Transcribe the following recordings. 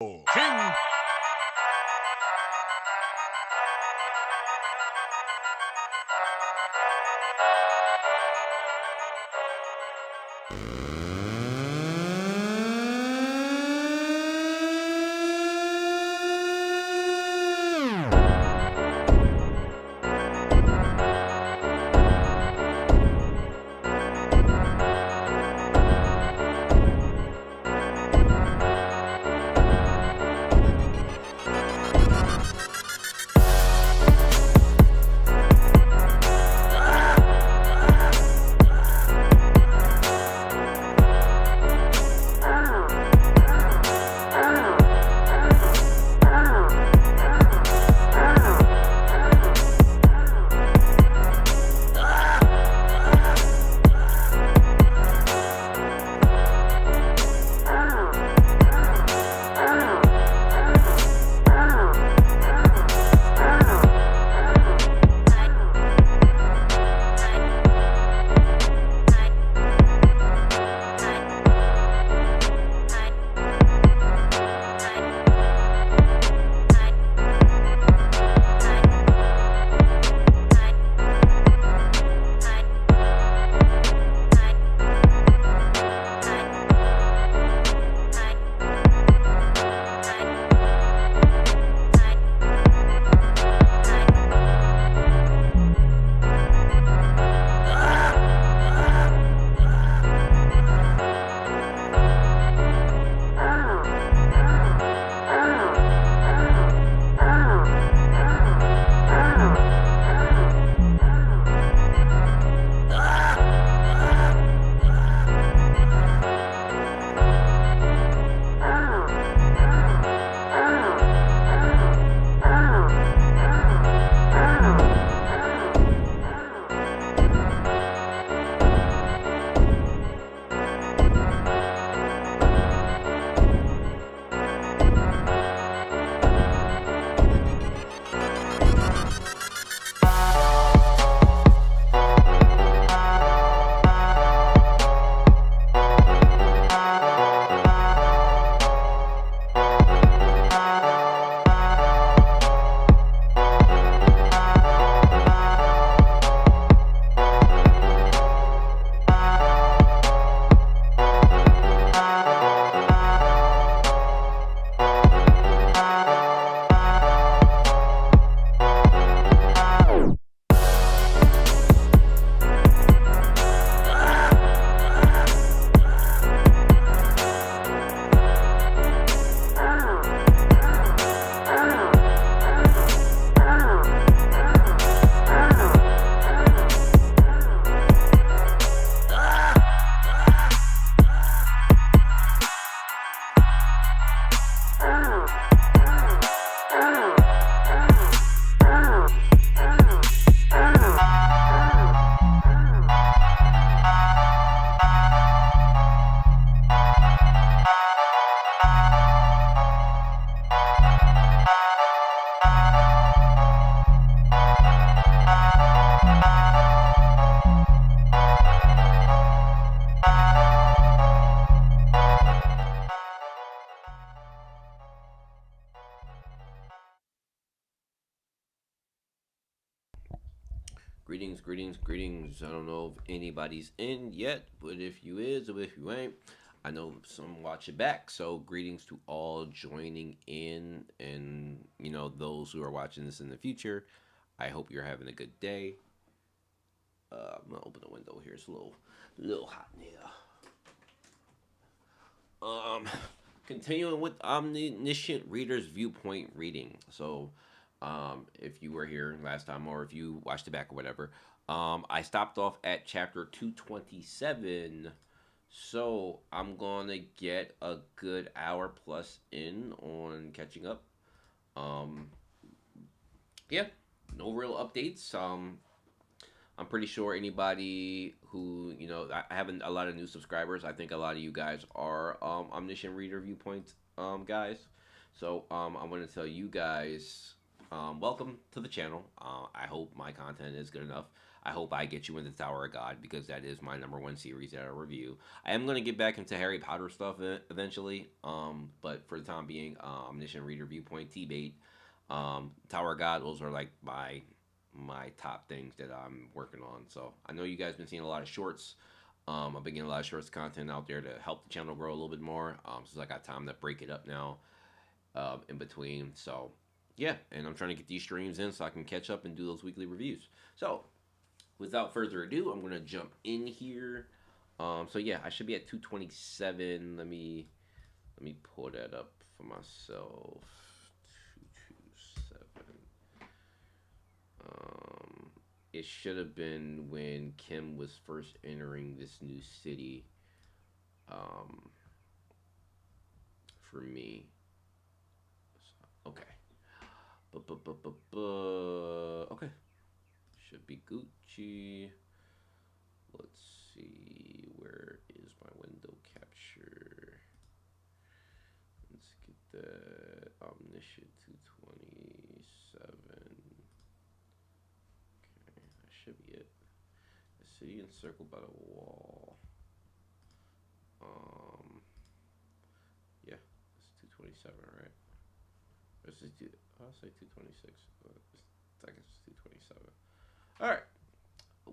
King. Greetings, greetings, greetings. I don't know if anybody's in yet, but if you is or if you ain't, I know some watch it back. So greetings to all joining in, and those who are watching this in the future. I hope you're having a good day. I'm gonna open the window here. It's a little hot in here. Um, Continuing with omniscient reader's viewpoint reading. So, if you were here last time, or if you watched it back or whatever, I stopped off at chapter 227. So I'm gonna get a good hour plus in on catching up. Um, yeah, no real updates. I'm pretty sure anybody who I have a lot of new subscribers. I think a lot of you guys are omniscient reader viewpoint guys. So I want to tell you guys welcome to the channel. I hope my content is good enough. I hope I get you into Tower of God because that is my number one series that I review. I am gonna get back into Harry Potter stuff eventually. But for the time being, Omniscient Reader Viewpoint T bait, Tower of God. Those are like my top things that I'm working on. So I know you guys been seeing a lot of shorts. I've been getting a lot of shorts content out there to help the channel grow a little bit more. So I got time to break it up now in between. So yeah, and I'm trying to get these streams in so I can catch up and do those weekly reviews. So without further ado, I'm gonna jump in here. So yeah, I should be at 227. Let me pull that up for myself. 227. It should have been when Kim was first entering this new city. Um, for me. Okay. Okay. Should be Gucci. Let's see. Where is my window capture? Let's get that omniscient 227. Okay, that should be it. The city encircled by the wall. Yeah, it's 227, right? This is I'll say 226. I guess it's 227. All right.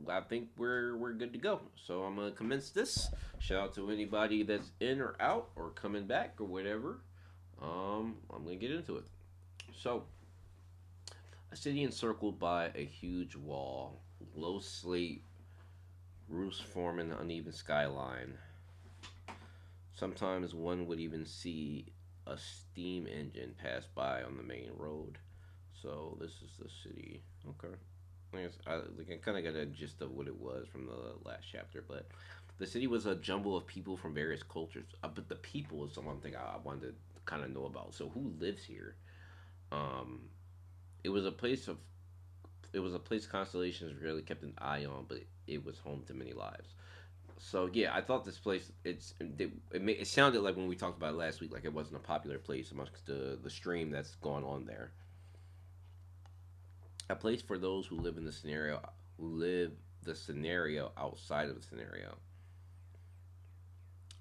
I think we're good to go. So I'm gonna commence this. Shout out to anybody that's in or out or coming back or whatever. I'm gonna get into it. So, a city encircled by a huge wall, low slate roofs form an uneven skyline. Sometimes one would even see a steam engine pass by on the main road. So this is the city. Okay. I kind of got a gist of what it was from the last chapter, but the city was a jumble of people from various cultures. But the people is the one thing I wanted to kind of know about. So who lives here? Um, it was a place of it was a place constellations really kept an eye on, but it was home to many lives. So yeah, I thought this place it sounded like when we talked about it last week, like it wasn't a popular place amongst the stream that's going on there. A place for those who live in the scenario who live the scenario outside of the scenario.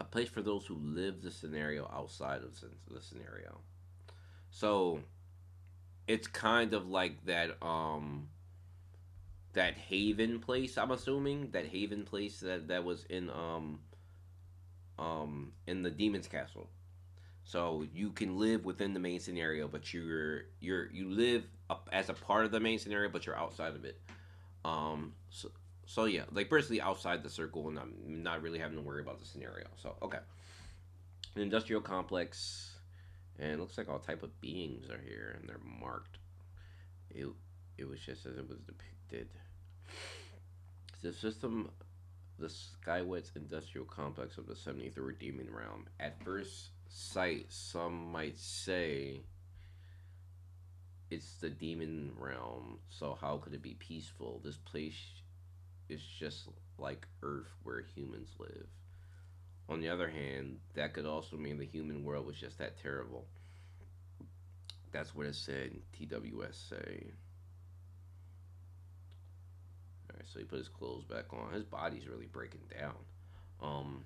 A place for those who live the scenario outside of the scenario. So it's kind of like that Haven place. I'm assuming that Haven place that was in the Demon's Castle. So you can live within the main scenario, but you live up as a part of the main scenario, but you're outside of it. So yeah, like basically outside the circle, and I'm not really having to worry about the scenario. So okay, an industrial complex, and it looks like all type of beings are here, and they're marked. It it was just as it was depicted. The system, the Skywets industrial complex of the 73rd Demon Realm. At first sight, some might say it's the demon realm, so how could it be peaceful? This place is just like Earth where humans live. On the other hand, that could also mean the human world was just that terrible. That's what it said in TWSA. Alright, so he put his clothes back on. His body's really breaking down. Um,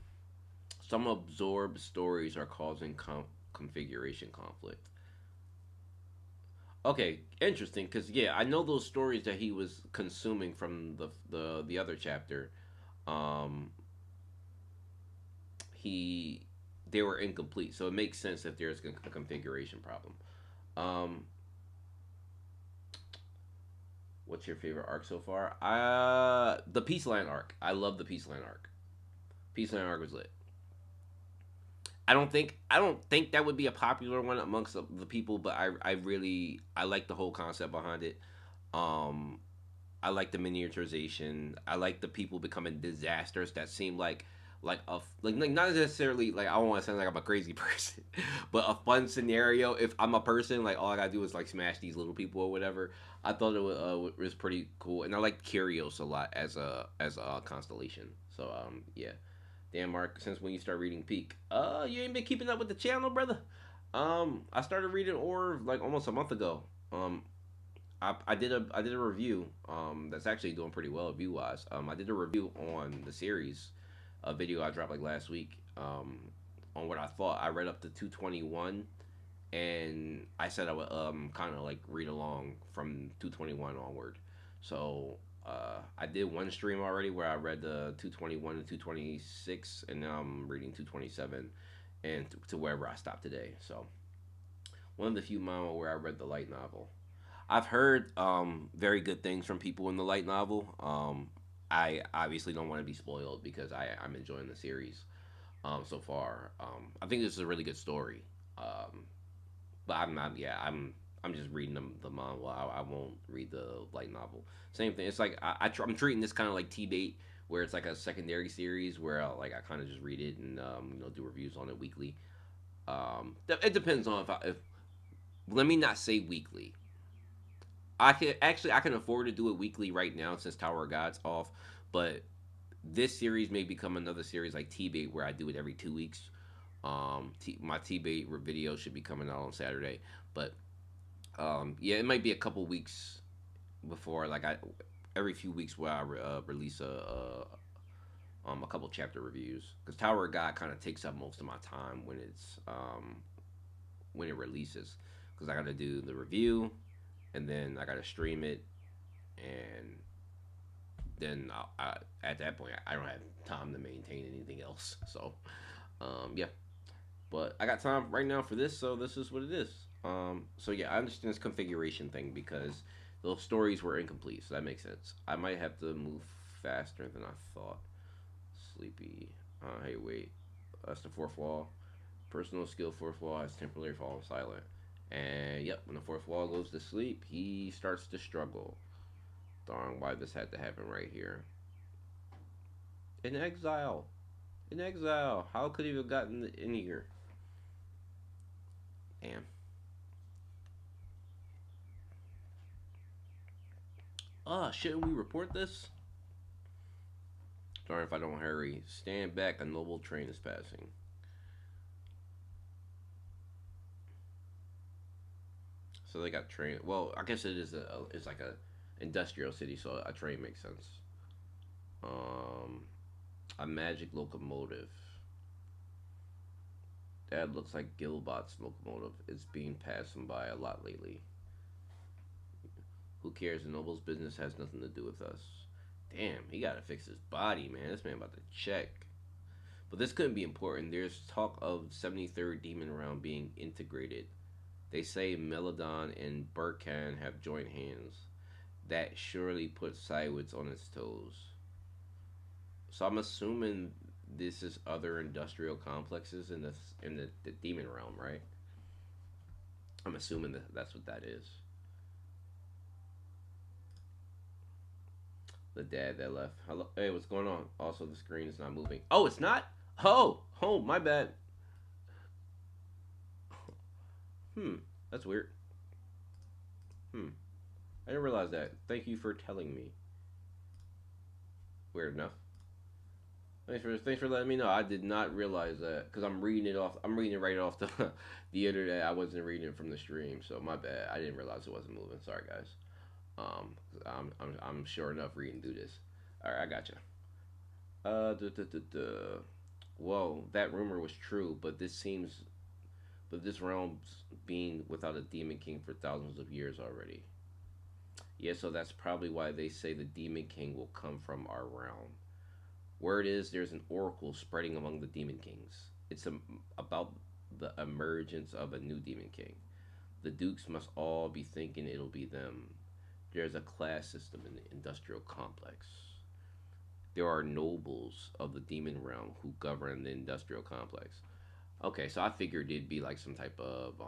some absorbed stories are causing configuration conflict. Okay, interesting. Because yeah, I know those stories that he was consuming from the other chapter. Um, he they were incomplete, so it makes sense if there's a configuration problem. Um, what's your favorite arc so far? The Peace Line arc. I love the Peace Line arc. Peace Line arc was lit. I don't think that would be a popular one amongst the people, but I like the whole concept behind it. Um, I like the miniaturization. I like the people becoming disasters that seem like not necessarily like I don't want to sound like I'm a crazy person, but a fun scenario. If I'm a person, like all I gotta do is like smash these little people or whatever. I thought it was pretty cool, and I like Kyrios a lot as a constellation. So yeah. Damn, Mark, since when you start reading Peak? You ain't been keeping up with the channel, brother. I started reading ORV like almost a month ago. Um, I did a review that's actually doing pretty well view wise. I did a review on the series, a video I dropped like last week. On what I thought. I read up to 221, and I said I would kind of like read along from 221 onward. So I did one stream already where I read the 221 and 226, and now I'm reading 227 and to wherever I stopped today. So one of the few manga where I read the light novel. I've heard very good things from people in the light novel. I obviously don't want to be spoiled because I'm enjoying the series so far. I think this is a really good story. Um, but I'm not. Yeah, I'm just reading the manga. I won't read the light novel. Same thing. It's like I'm treating this kind of like T bait, where it's like a secondary series where I kind of just read it and do reviews on it weekly. It depends on if let me not say weekly. I can afford to do it weekly right now since Tower of God's off, but this series may become another series like T bait where I do it every 2 weeks. My T bait video should be coming out on Saturday, but yeah, it might be a couple weeks before like I every few weeks where I release a couple chapter reviews because Tower of God kind of takes up most of my time when it releases because I got to do the review and then I got to stream it and then at that point I don't have time to maintain anything else. So yeah, but I got time right now for this, so this is what it is. So yeah, I understand this configuration thing because those stories were incomplete, so that makes sense. I might have to move faster than I thought. Sleepy. Hey, wait. That's the fourth wall. Personal skill fourth wall has temporarily fallen silent. And yep, when the fourth wall goes to sleep, he starts to struggle. Darn, why this had to happen right here? In exile. In exile. How could he have gotten in here? Damn. Shouldn't we report this? Darn if I don't hurry. Stand back, a noble train is passing. So they got train. Well, I guess it's like a industrial city, so a train makes sense. Um, a magic locomotive. That looks like Gilbot's locomotive. It's being passed by a lot lately. Who cares? The noble's business has nothing to do with us. Damn, he gotta fix his body, man. This man about to check. But this couldn't be important. There's talk of 73rd Demon Round being integrated. They say Melodon and Burkan have joined hands. That surely puts Cywitz on its toes. So I'm assuming this is other industrial complexes in the demon realm, right? I'm assuming that that's what that is. The dad that left. Hello, hey, what's going on? Also, the screen is not moving. Oh, it's not. Oh, my bad. Hmm, that's weird. Hmm, I didn't realize that. Thank you for telling me. Weird enough. Thanks for letting me know. I did not realize that because I'm reading it off. I'm reading it right off the the internet. I wasn't reading it from the stream, so my bad. I didn't realize it wasn't moving. Sorry, guys. Um, I'm sure enough reading through this. All right, I got you. Duh, duh, duh, duh. Whoa, that rumor was true, but this realm's been without a demon king for thousands of years already. Yeah, so that's probably why they say the demon king will come from our realm. Word is there's an oracle spreading among the demon kings. About the emergence of a new demon king. The dukes must all be thinking it'll be them. There's a class system in the industrial complex. There are nobles of the demon realm who govern the industrial complex. Okay, so I figured it'd be like some type of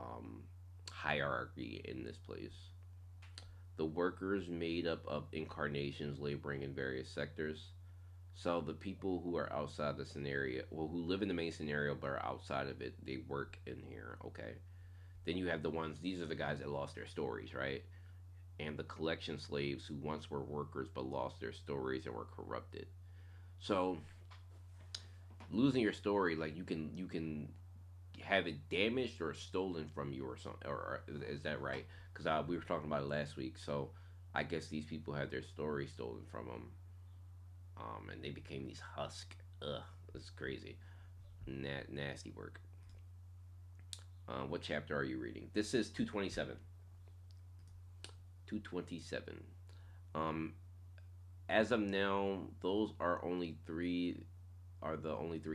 hierarchy in this place. The workers made up of incarnations laboring in various sectors. So the people who are outside the scenario, well, who live in the main scenario but are outside of it, they work in here. Okay. Then you have the ones. These are the guys that lost their stories, right? And the collection slaves who once were workers but lost their stories and were corrupted. So losing your story, like you can have it damaged or stolen from you or something, or is that right? Because we were talking about it last week. So I guess these people had their story stolen from them, and they became these husk. Ugh, it's crazy. Nasty work. What chapter are you reading? This is 227. 227. Um, as of now, those are the only three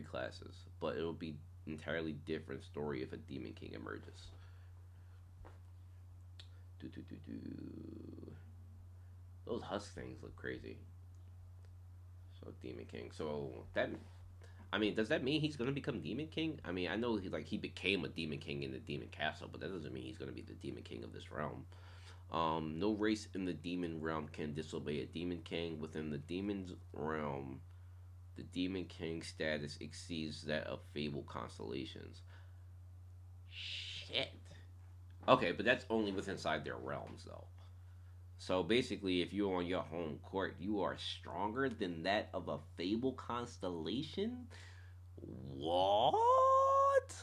classes, but it'll be entirely different story if a demon king emerges. Do, do, do, do. Those husk things look crazy. So demon king. So that, I mean, does that mean he's gonna become demon king? I mean, I know he became a demon king in the demon castle, but that doesn't mean he's gonna be the demon king of this realm. No race in the demon realm can disobey a demon king. Within the demon's realm, the demon king status exceeds that of fable constellations. Shit. Okay, but that's only within inside their realms, though. So basically, if you're on your home court, you are stronger than that of a fable constellation. What?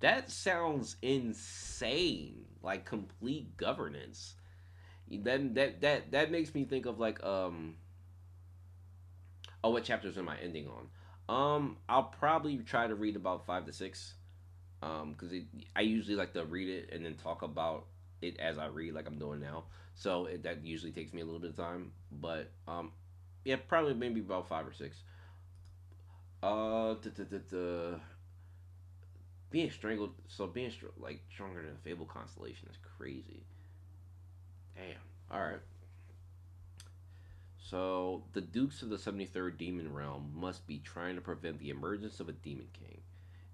That sounds insane. Like complete governance. That makes me think of like oh, what chapters am I ending on? I'll probably try to read about 5 to 6. Because I usually like to read it and then talk about it as I read, like I'm doing now. So that usually takes me a little bit of time. But yeah, probably maybe about 5 or 6. Duh, duh, duh, duh. Being strangled, so being like stronger than a fable constellation is crazy. Damn. All right. So the Dukes of the 73rd Demon Realm must be trying to prevent the emergence of a Demon King.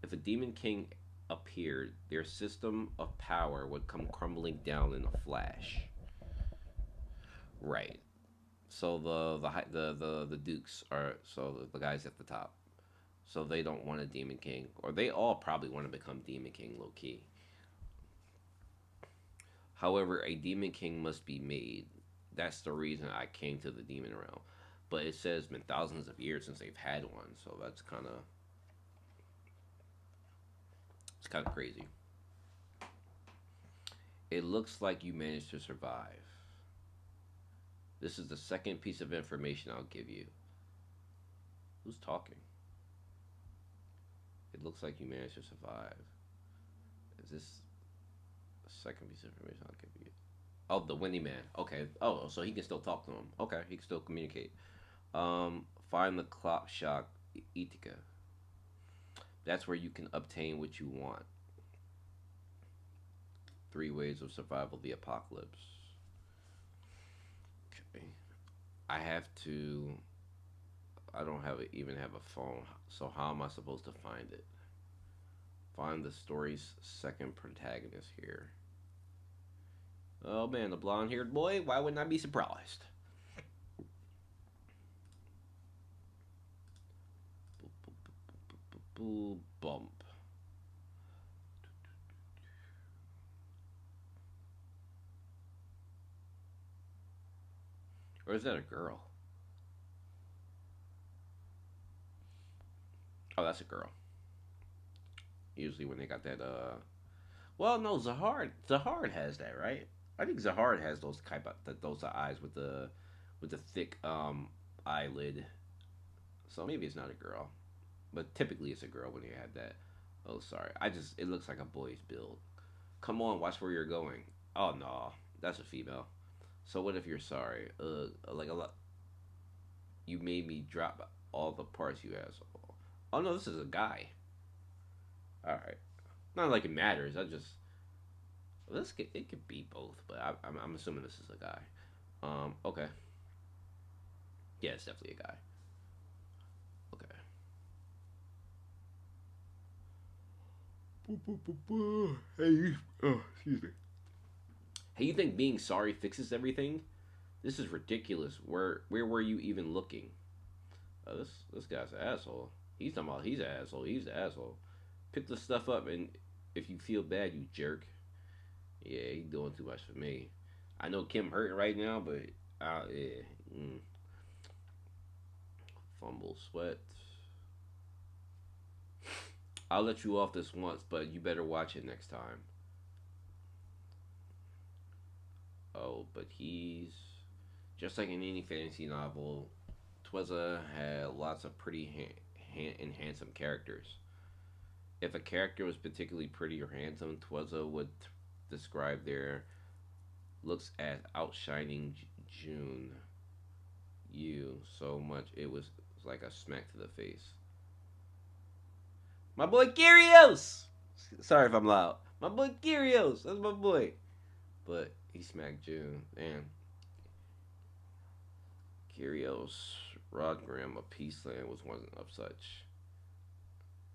If a Demon King appeared, their system of power would come crumbling down in a flash. Right. So the Dukes are the guys at the top. So they don't want a Demon King, or they all probably want to become Demon King low key. However, a Demon King must be made. That's the reason I came to the Demon Realm. But it says it's been thousands of years since they've had one, so that's kind of crazy. It looks like you managed to survive. This is the second piece of information I'll give you. Who's talking? It looks like you managed to survive. Is this the second piece of information I'll give you? Oh, the Windy Man. Okay. Oh, so he can still talk to him. Okay, he can still communicate. Find the clock shock Ithaca. That's where you can obtain what you want. 3 ways of survival the apocalypse. Okay. I have to. I don't even have a phone. So how am I supposed to find it? Find the story's second protagonist here. Oh man, the blonde-haired boy. Why wouldn't I be surprised? Bump. Or is that a girl? Oh, that's a girl. Usually when they got that well, no, Zahard has that, right? I think Zahard has those type of those eyes with the thick eyelid. So maybe it's not a girl, but typically it's a girl when you have that. Oh, sorry. It looks like a boy's build. Come on, watch where you're going. Oh no, that's a female. So what if you're sorry? Like a lot. You made me drop all the parts you asked. Oh no, this is a guy. All right. Not like it matters. It could be both, but I'm assuming this is a guy. Okay. Yeah, it's definitely a guy. Okay. Hey, oh, excuse me. Hey, you think being sorry fixes everything? This is ridiculous. Where were you even looking? This guy's an asshole. He's talking about he's an asshole. He's an asshole. Pick the stuff up, and if you feel bad, you jerk. Yeah, he's doing too much for me. I know Kim hurting right now, but yeah. Fumble sweat. I'll let you off this once, but you better watch it next time. Oh, but he's just like in any fantasy novel. Twiza had lots of pretty and handsome characters. If a character was particularly pretty or handsome, Twiza would describe their looks as outshining June you so much it was like a smack to the face. My boy Kyrios! Sorry if I'm loud. My boy Kyrios! That's my boy. But he smacked June. Damn. Kyrios, Rodgram of Peaceland was one of such.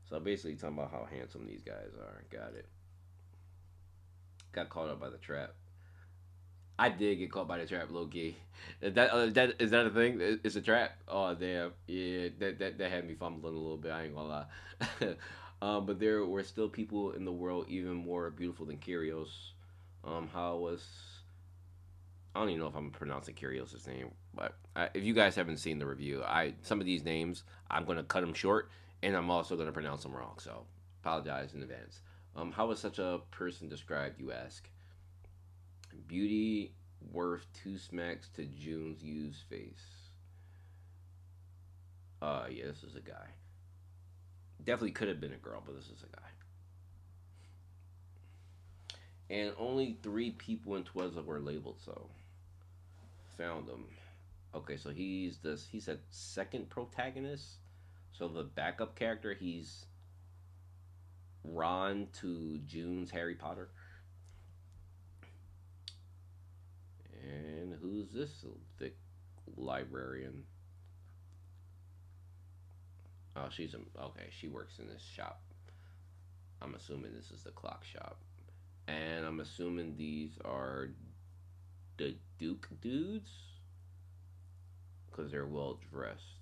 So basically talking about how handsome these guys are. Got it. Got caught up by the trap. I did get caught by the trap, low key. Is that a thing? It's a trap. Oh damn, yeah, that had me fumbling a little bit. I ain't gonna lie. But there were still people in the world even more beautiful than Kyrios. How was I don't even know if I'm pronouncing Kyrios' name, but if you guys haven't seen the review, I some of these names I'm gonna cut them short, and I'm also gonna pronounce them wrong. So apologize in advance. How was such a person described? You ask. Beauty worth two smacks to June's used face. Yeah, this is a guy. Definitely could have been a girl, but this is a guy. And only three people in Twizzle were labeled, so found him. Okay, so he's a second protagonist. So the backup character, he's Ron to June's Harry Potter. And who's this thick librarian? Oh, okay. She works in this shop. I'm assuming this is the clock shop, and I'm assuming these are the Duke dudes because they're well dressed.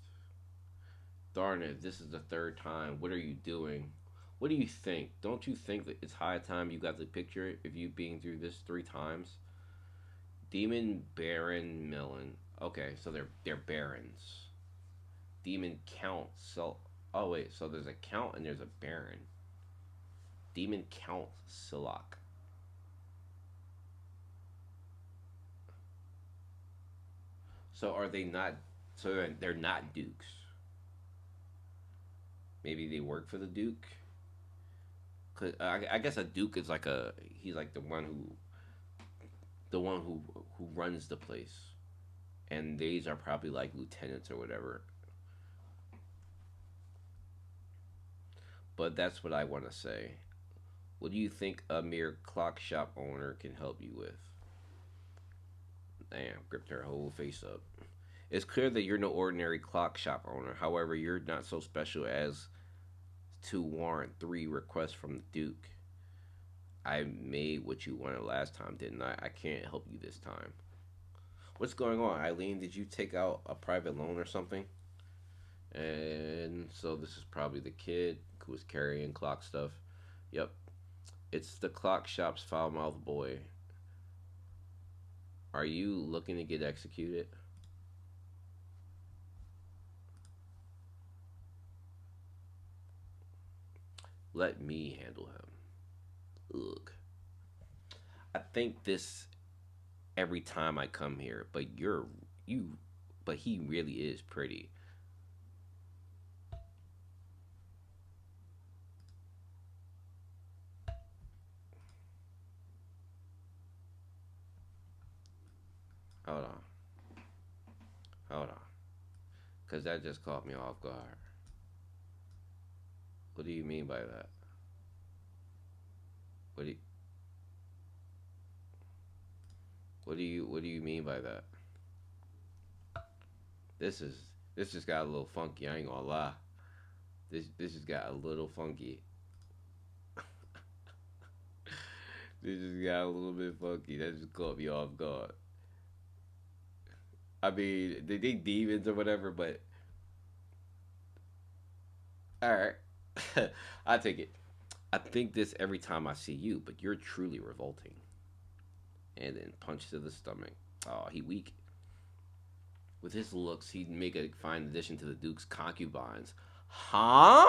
Darn it! This is the third time. What are you doing? What do you think? Don't you think that it's high time you got the picture if you being through this three times? Demon Baron Millen. Okay, so they're barons. Demon Count. So oh wait, so there's a count and there's a baron. Demon Count Silak. So are they not? So they're not dukes. Maybe they work for the duke. Cause I guess a duke is like a he's like the one who runs the place, and these are probably like lieutenants or whatever. But that's what I want to say. What do you think a mere clock shop owner can help you with? Damn, gripped her whole face up. It's clear that you're no ordinary clock shop owner. However, you're not so special as to warrant three requests from the Duke. I made what you wanted last time, didn't I? I can't help you this time. What's going on, Eileen? Did you take out a private loan or something? And so this is probably the kid who was carrying clock stuff. Yep, it's the clock shop's foul mouthed boy. Are you looking to get executed? Let me handle him. Ugh. I think this every time I come here, but you but he really is pretty. Hold on. Hold on. Cause that just caught me off guard. What do you mean by that? What do you, what do you mean by that? This is this just got a little funky, I ain't gonna lie. This just got a little funky. This just got a little bit funky. That just caught me off guard. I mean, they demons or whatever, but all right, I take it. I think this every time I see you, but you're truly revolting. And then punch to the stomach. Oh, he weak. With his looks, he'd make a fine addition to the Duke's concubines. Huh?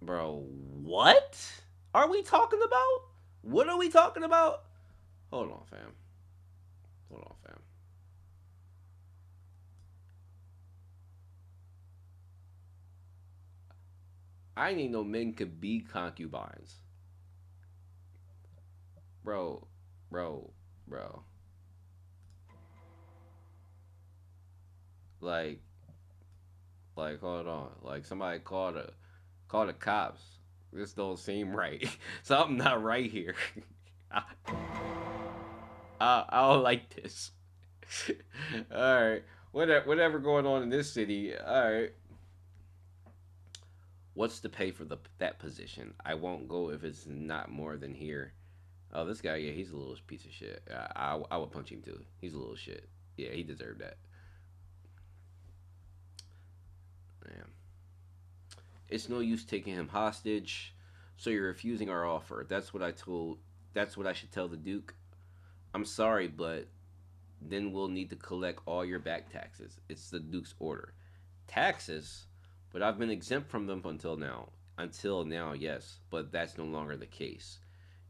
Bro, what are we talking about? What are we talking about? Hold on, fam. Hold on, fam. I didn't even know men could be concubines. Bro, bro, bro. Like, hold on. Like, somebody call the cops. This don't seem right. Something not right here. I, I don't like this. All right. Whatever going on in this city. All right. What's the pay for the that position? I won't go if it's not more than here. Oh, this guy, yeah, he's a little piece of shit. I would punch him too. He's a little shit. Yeah, he deserved that. Man, it's no use taking him hostage. So you're refusing our offer. That's what I told. That's what I should tell the Duke. I'm sorry, but then we'll need to collect all your back taxes. It's the Duke's order. Taxes? But I've been exempt from them until now. Until now, yes, but that's no longer the case.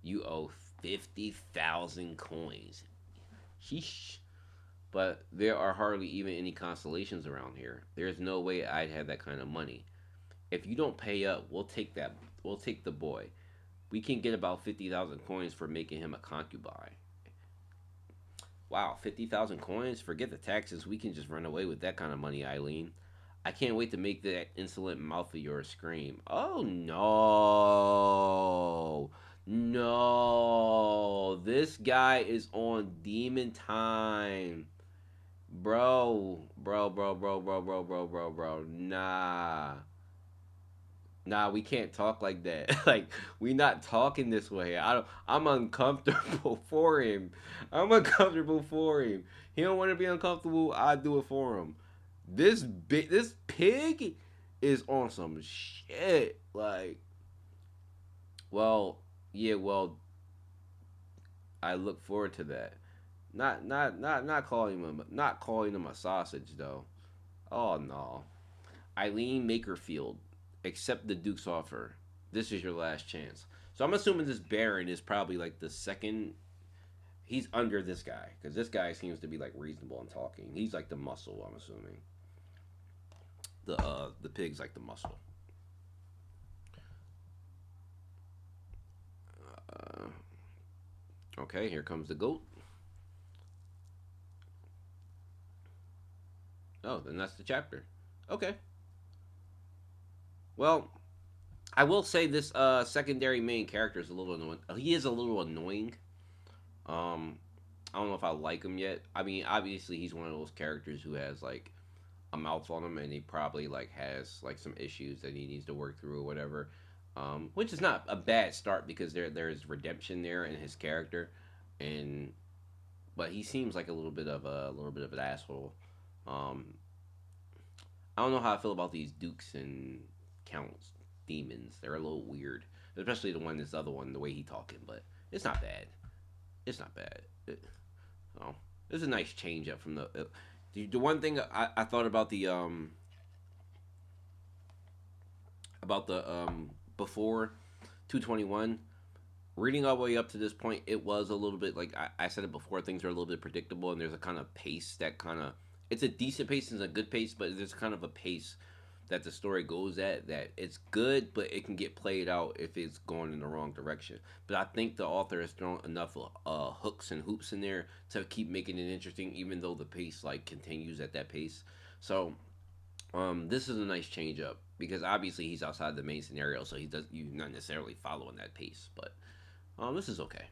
You owe 50,000 coins. Sheesh. But there are hardly even any constellations around here. There's no way I'd have that kind of money. If you don't pay up, we'll take that. We'll take the boy. We can get about 50,000 coins for making him a concubine. Wow, 50,000 coins? Forget the taxes. We can just run away with that kind of money, Eileen. I can't wait to make that insolent mouth of yours scream. Oh no. No. This guy is on demon time. Bro. Nah. Nah, we can't talk like that. Like, we not talking this way. I'm uncomfortable for him. I'm uncomfortable for him. He don't want to be uncomfortable. I do it for him. This pig is on some shit. Like, well, yeah, well, I look forward to that. Not calling him a sausage though. Oh no. Eileen Makerfield, accept the Duke's offer. This is your last chance. So I'm assuming this Baron is probably like the second. He's under this guy because this guy seems to be like reasonable in talking. He's like the muscle. I'm assuming the pig's like the muscle. Uh, okay, here comes the goat. Oh, then that's the chapter. Okay. Well, I will say this secondary main character is a little annoying. He is a little annoying. Um, I don't know if I like him yet. I mean, obviously he's one of those characters who has like a mouth on him, and he probably like has like some issues that he needs to work through or whatever. Which is not a bad start because there's redemption there in his character, and but he seems like a little bit of an asshole. Um, I don't know how I feel about these dukes and counts demons. They're a little weird, especially the one this other one, the way he talking. But it's not bad. It's not bad. Oh, it's a nice change up from the one thing I thought about the before 221 reading all the way up to this point, it was a little bit like I said it before. Things are a little bit predictable, and there's a kind of pace that kind of it's a decent pace and a good pace, but there's kind of a pace that the story goes at that it's good, but it can get played out if it's going in the wrong direction. But I think the author has thrown enough hooks and hoops in there to keep making it interesting, even though the pace like continues at that pace. So this is a nice change up because obviously he's outside the main scenario, so he does you not necessarily following that pace, but this is okay.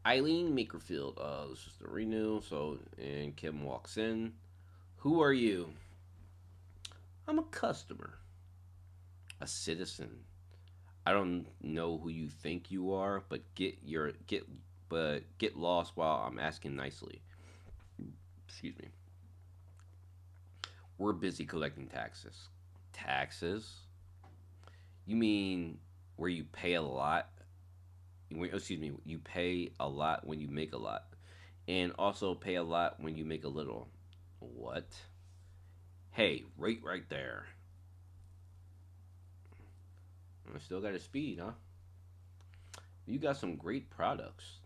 Eileen Makerfield. This is the renew. So and Kim walks in. Who are you? I'm a customer, a citizen. I don't know who you think you are, but get lost while I'm asking nicely. Excuse me. We're busy collecting taxes. Taxes? You mean where you pay a lot? Excuse me. You pay a lot when you make a lot, and also pay a lot when you make a little. What? Hey, right there. I still got a speed, huh? You got some great products.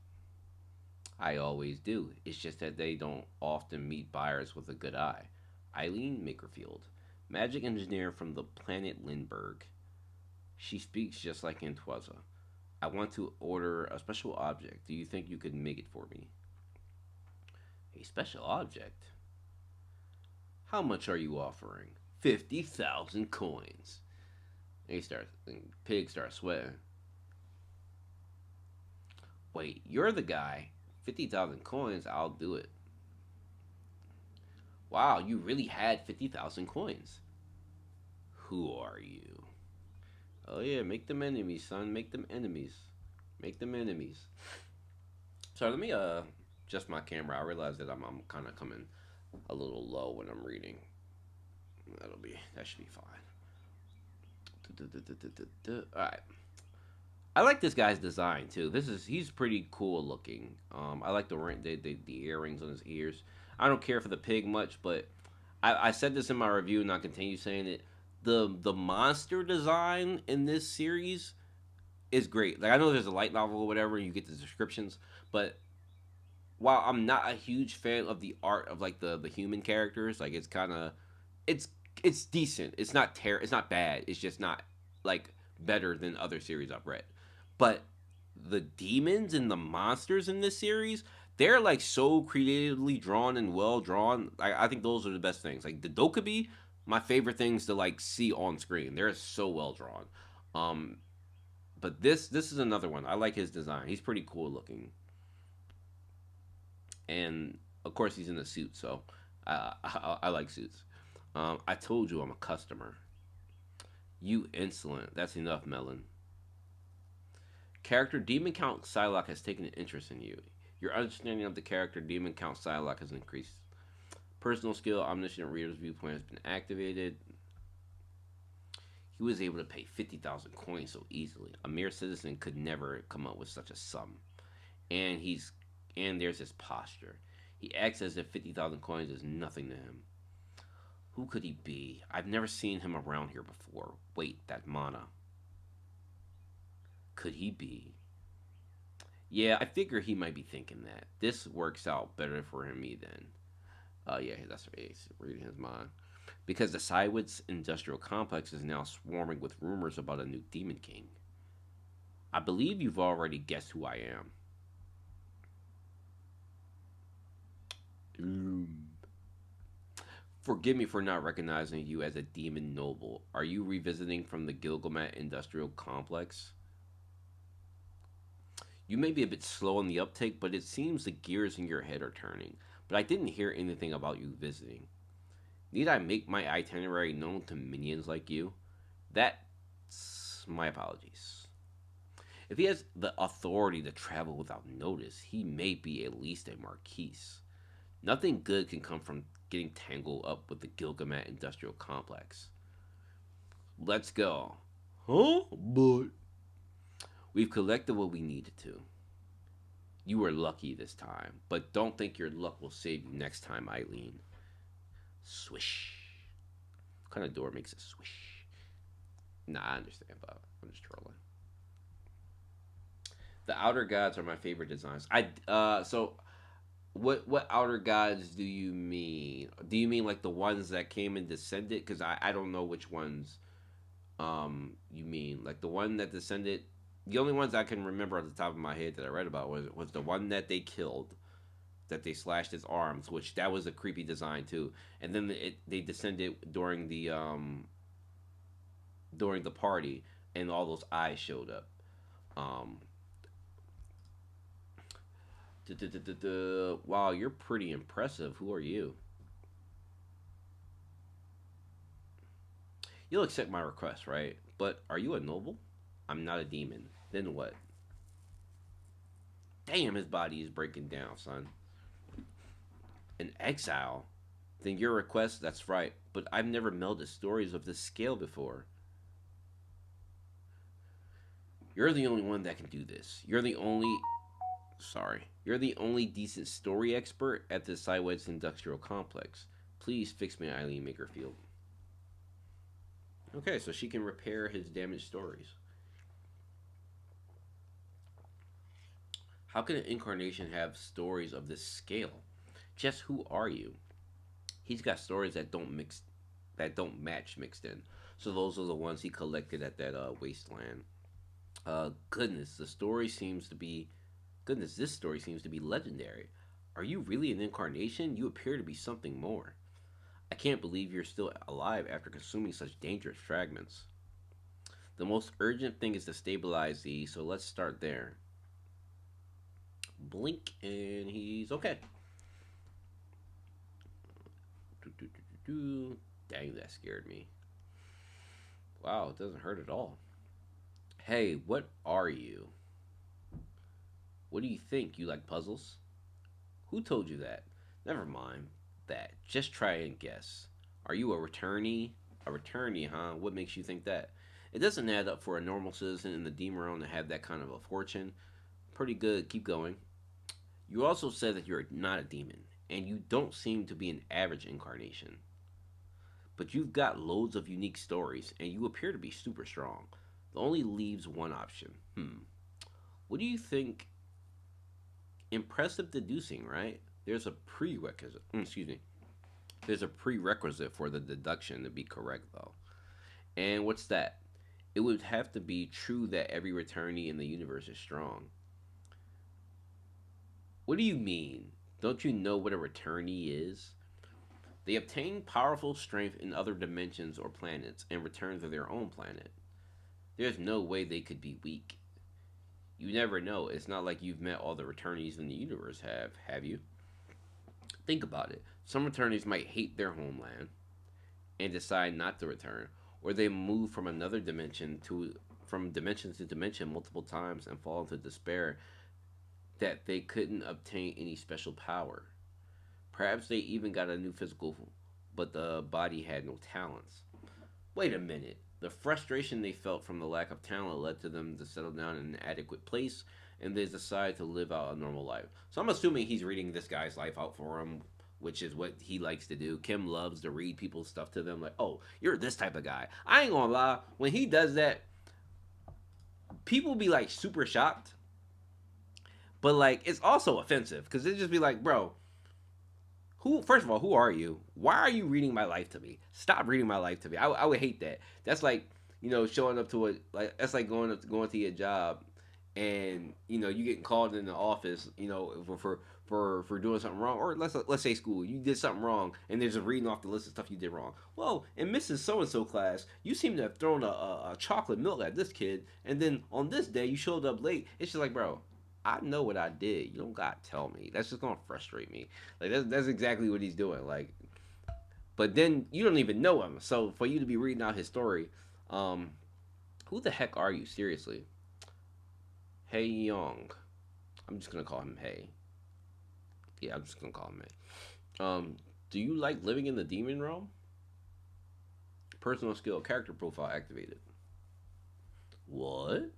I always do. It's just that they don't often meet buyers with a good eye. Eileen Makerfield, magic engineer from the planet Lindbergh. She speaks just like Antwaza. I want to order a special object. Do you think you could make it for me? A special object? How much are you offering? 50,000 coins. Pig starts sweating. Wait, you're the guy. 50,000 coins, I'll do it. Wow, you really had 50,000 coins. Who are you? Oh, yeah, make them enemies, son. Make them enemies. Make them enemies. So let me adjust my camera. I realize that I'm kind of coming a little low when I'm reading. That should be fine. All right. I like this guy's design too. He's pretty cool looking. I like the earrings on his ears. I don't care for the pig much, but I said this in my review, and I continue saying it. The monster design in this series is great. Like I know there's a light novel or whatever, and you get the descriptions, but while I'm not a huge fan of the art of like the human characters, like it's it's decent. It's not bad. It's just not like better than other series I've read. But the demons and the monsters in this series, they're like so creatively drawn and well drawn. I think those are the best things. Like the Dokubi, my favorite things to like see on screen. They're so well drawn. Um, but this is another one. I like his design. He's pretty cool looking, and of course he's in a suit, so I like suits. I told you I'm a customer. You insolent. That's enough, Melon. Character Demon Count Psylocke has taken an interest in you. Your understanding of the character Demon Count Psylocke has increased. Personal skill Omniscient Reader's Viewpoint has been activated. He was able to pay 50,000 coins so easily. A mere citizen could never come up with such a sum. And there's his posture. He acts as if 50,000 coins is nothing to him. Who could he be? I've never seen him around here before. Wait, that mana. Could he be? Yeah, I figure he might be thinking that. This works out better for me then. Yeah, that's right. He's reading his mind. Because the Cywitz industrial complex is now swarming with rumors about a new Demon King. I believe you've already guessed who I am. Forgive me for not recognizing you as a demon noble. Are you revisiting from the Gilgamesh industrial complex? You may be a bit slow on the uptake, but it seems the gears in your head are turning. But I didn't hear anything about you visiting. Need I make my itinerary known to minions like you? That's my apologies. If he has the authority to travel without notice, he may be at least a marquise. Nothing good can come from getting tangled up with the Gilgamesh industrial complex. Let's go. Huh? But we've collected what we needed to. You were lucky this time, but don't think your luck will save you next time, Eileen. Swish. What kind of door makes a swish? Nah, I understand, but I'm just trolling. The outer gods are my favorite designs. So what outer gods do you mean? Do you mean like the ones that came and descended? Because I don't know which ones you mean. Like the one that descended. The only ones I can remember off the top of my head that I read about was the one that they killed, that they slashed his arms, which that was a creepy design too. And then they descended during the party, and all those eyes showed up. Um, wow, you're pretty impressive. Who are you? You'll accept my request, right? But are you a noble? I'm not a demon. Then what? Damn, his body is breaking down, son. An exile? Then your request, that's right. But I've never melded stories of this scale before. You're the only one that can do this. You're the only decent story expert at the Cywitz Industrial Complex. Please fix me, Eileen Makerfield. Okay, so she can repair his damaged stories. How can an incarnation have stories of this scale? Just who are you? He's got stories that don't match mixed in. So those are the ones he collected at that wasteland. Goodness, the story seems to be goodness. This story seems to be legendary. Are you really an incarnation? You appear to be something more. I can't believe you're still alive after consuming such dangerous fragments. The most urgent thing is to stabilize these, so let's start there. Blink, and he's okay. Dang, that scared me. Wow, it doesn't hurt at all. Hey, what are you? What do you think? You like puzzles? Who told you that? Never mind that. Just try and guess. Are you a returnee? A returnee, huh? What makes you think that? It doesn't add up for a normal citizen in the demon realm to have that kind of a fortune. Pretty good. Keep going. You also said that you're not a demon, and you don't seem to be an average incarnation. But you've got loads of unique stories, and you appear to be super strong. It only leaves one option. What do you think? Impressive deducing, right? There's a prerequisite. Excuse me. There's a prerequisite for the deduction to be correct, though. And what's that? It would have to be true that every returnee in the universe is strong. What do you mean? Don't you know what a returnee is? They obtain powerful strength in other dimensions or planets and return to their own planet. There's no way they could be weak. You never know. It's not like you've met all the returnees in the universe, have you? Think about it. Some returnees might hate their homeland and decide not to return, or they move from another dimension to from dimension to dimension multiple times and fall into despair that they couldn't obtain any special power. Perhaps they even got a new physical, but the body had no talents. Wait a minute. The frustration they felt from the lack of talent led to them to settle down in an adequate place, and they decided to live out a normal life. So I'm assuming he's reading this guy's life out for him, which is what he likes to do. Kim loves to read people's stuff to them, like, oh, you're this type of guy. I ain't gonna lie. When he does that, people be like super shocked, but like it's also offensive because it just be like, bro, who? First of all, who are you? Why are you reading my life to me? Stop reading my life to me. I would hate that. That's like showing up to a like that's like going to your job, and you getting called in the office for doing something wrong, or let's say school, you did something wrong, and there's a reading off the list of stuff you did wrong. Well, in Mrs. So and So class, you seem to have thrown a chocolate milk at this kid, and then on this day you showed up late. It's just like, bro, I know what I did. You don't got to tell me. That's just gonna frustrate me. Like that's exactly what he's doing. Like, but then you don't even know him. So for you to be reading out his story, um, who the heck are you? Seriously, Hey Young. I'm just gonna call him Hey. Yeah, I'm just gonna call him Hey. Do you like living in the demon realm? Personal skill, character profile activated. What?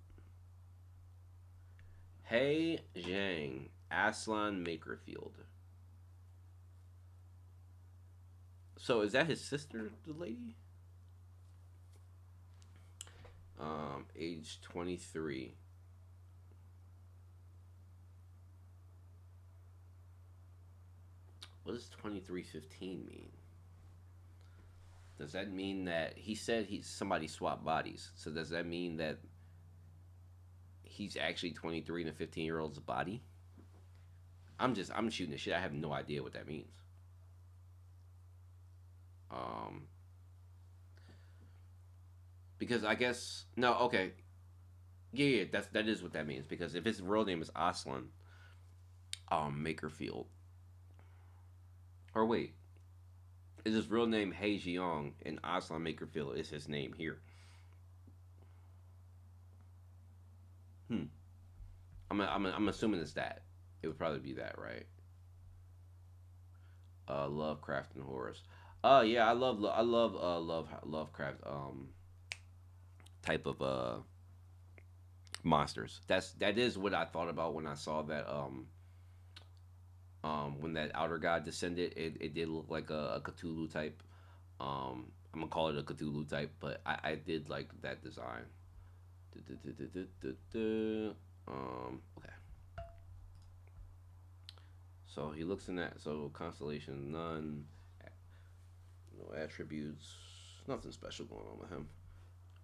Hey Zhang, Aslan Makerfield. So is that his sister, the lady? Age 23. What does 2315 mean? Does that mean that he said he's somebody swapped bodies? So does that mean that he's actually 23 in a 15-year-old's body? I'm shooting the shit. I have no idea what that means. Um, because I guess no, okay, yeah, that is what that means. Because if his real name is Aslan, Makerfield, or wait, is his real name He Jiong and Aslan Makerfield is his name here? Hmm. I'm assuming it's that. It would probably be that, right? Lovecraft and Horus. Yeah, Lovecraft type of monsters. That is what I thought about when I saw that when that outer god descended. It did look like a Cthulhu type. I'm gonna call it a Cthulhu type, but I did like that design. Okay. So he looks in that. So constellation, none, no attributes, nothing special going on with him.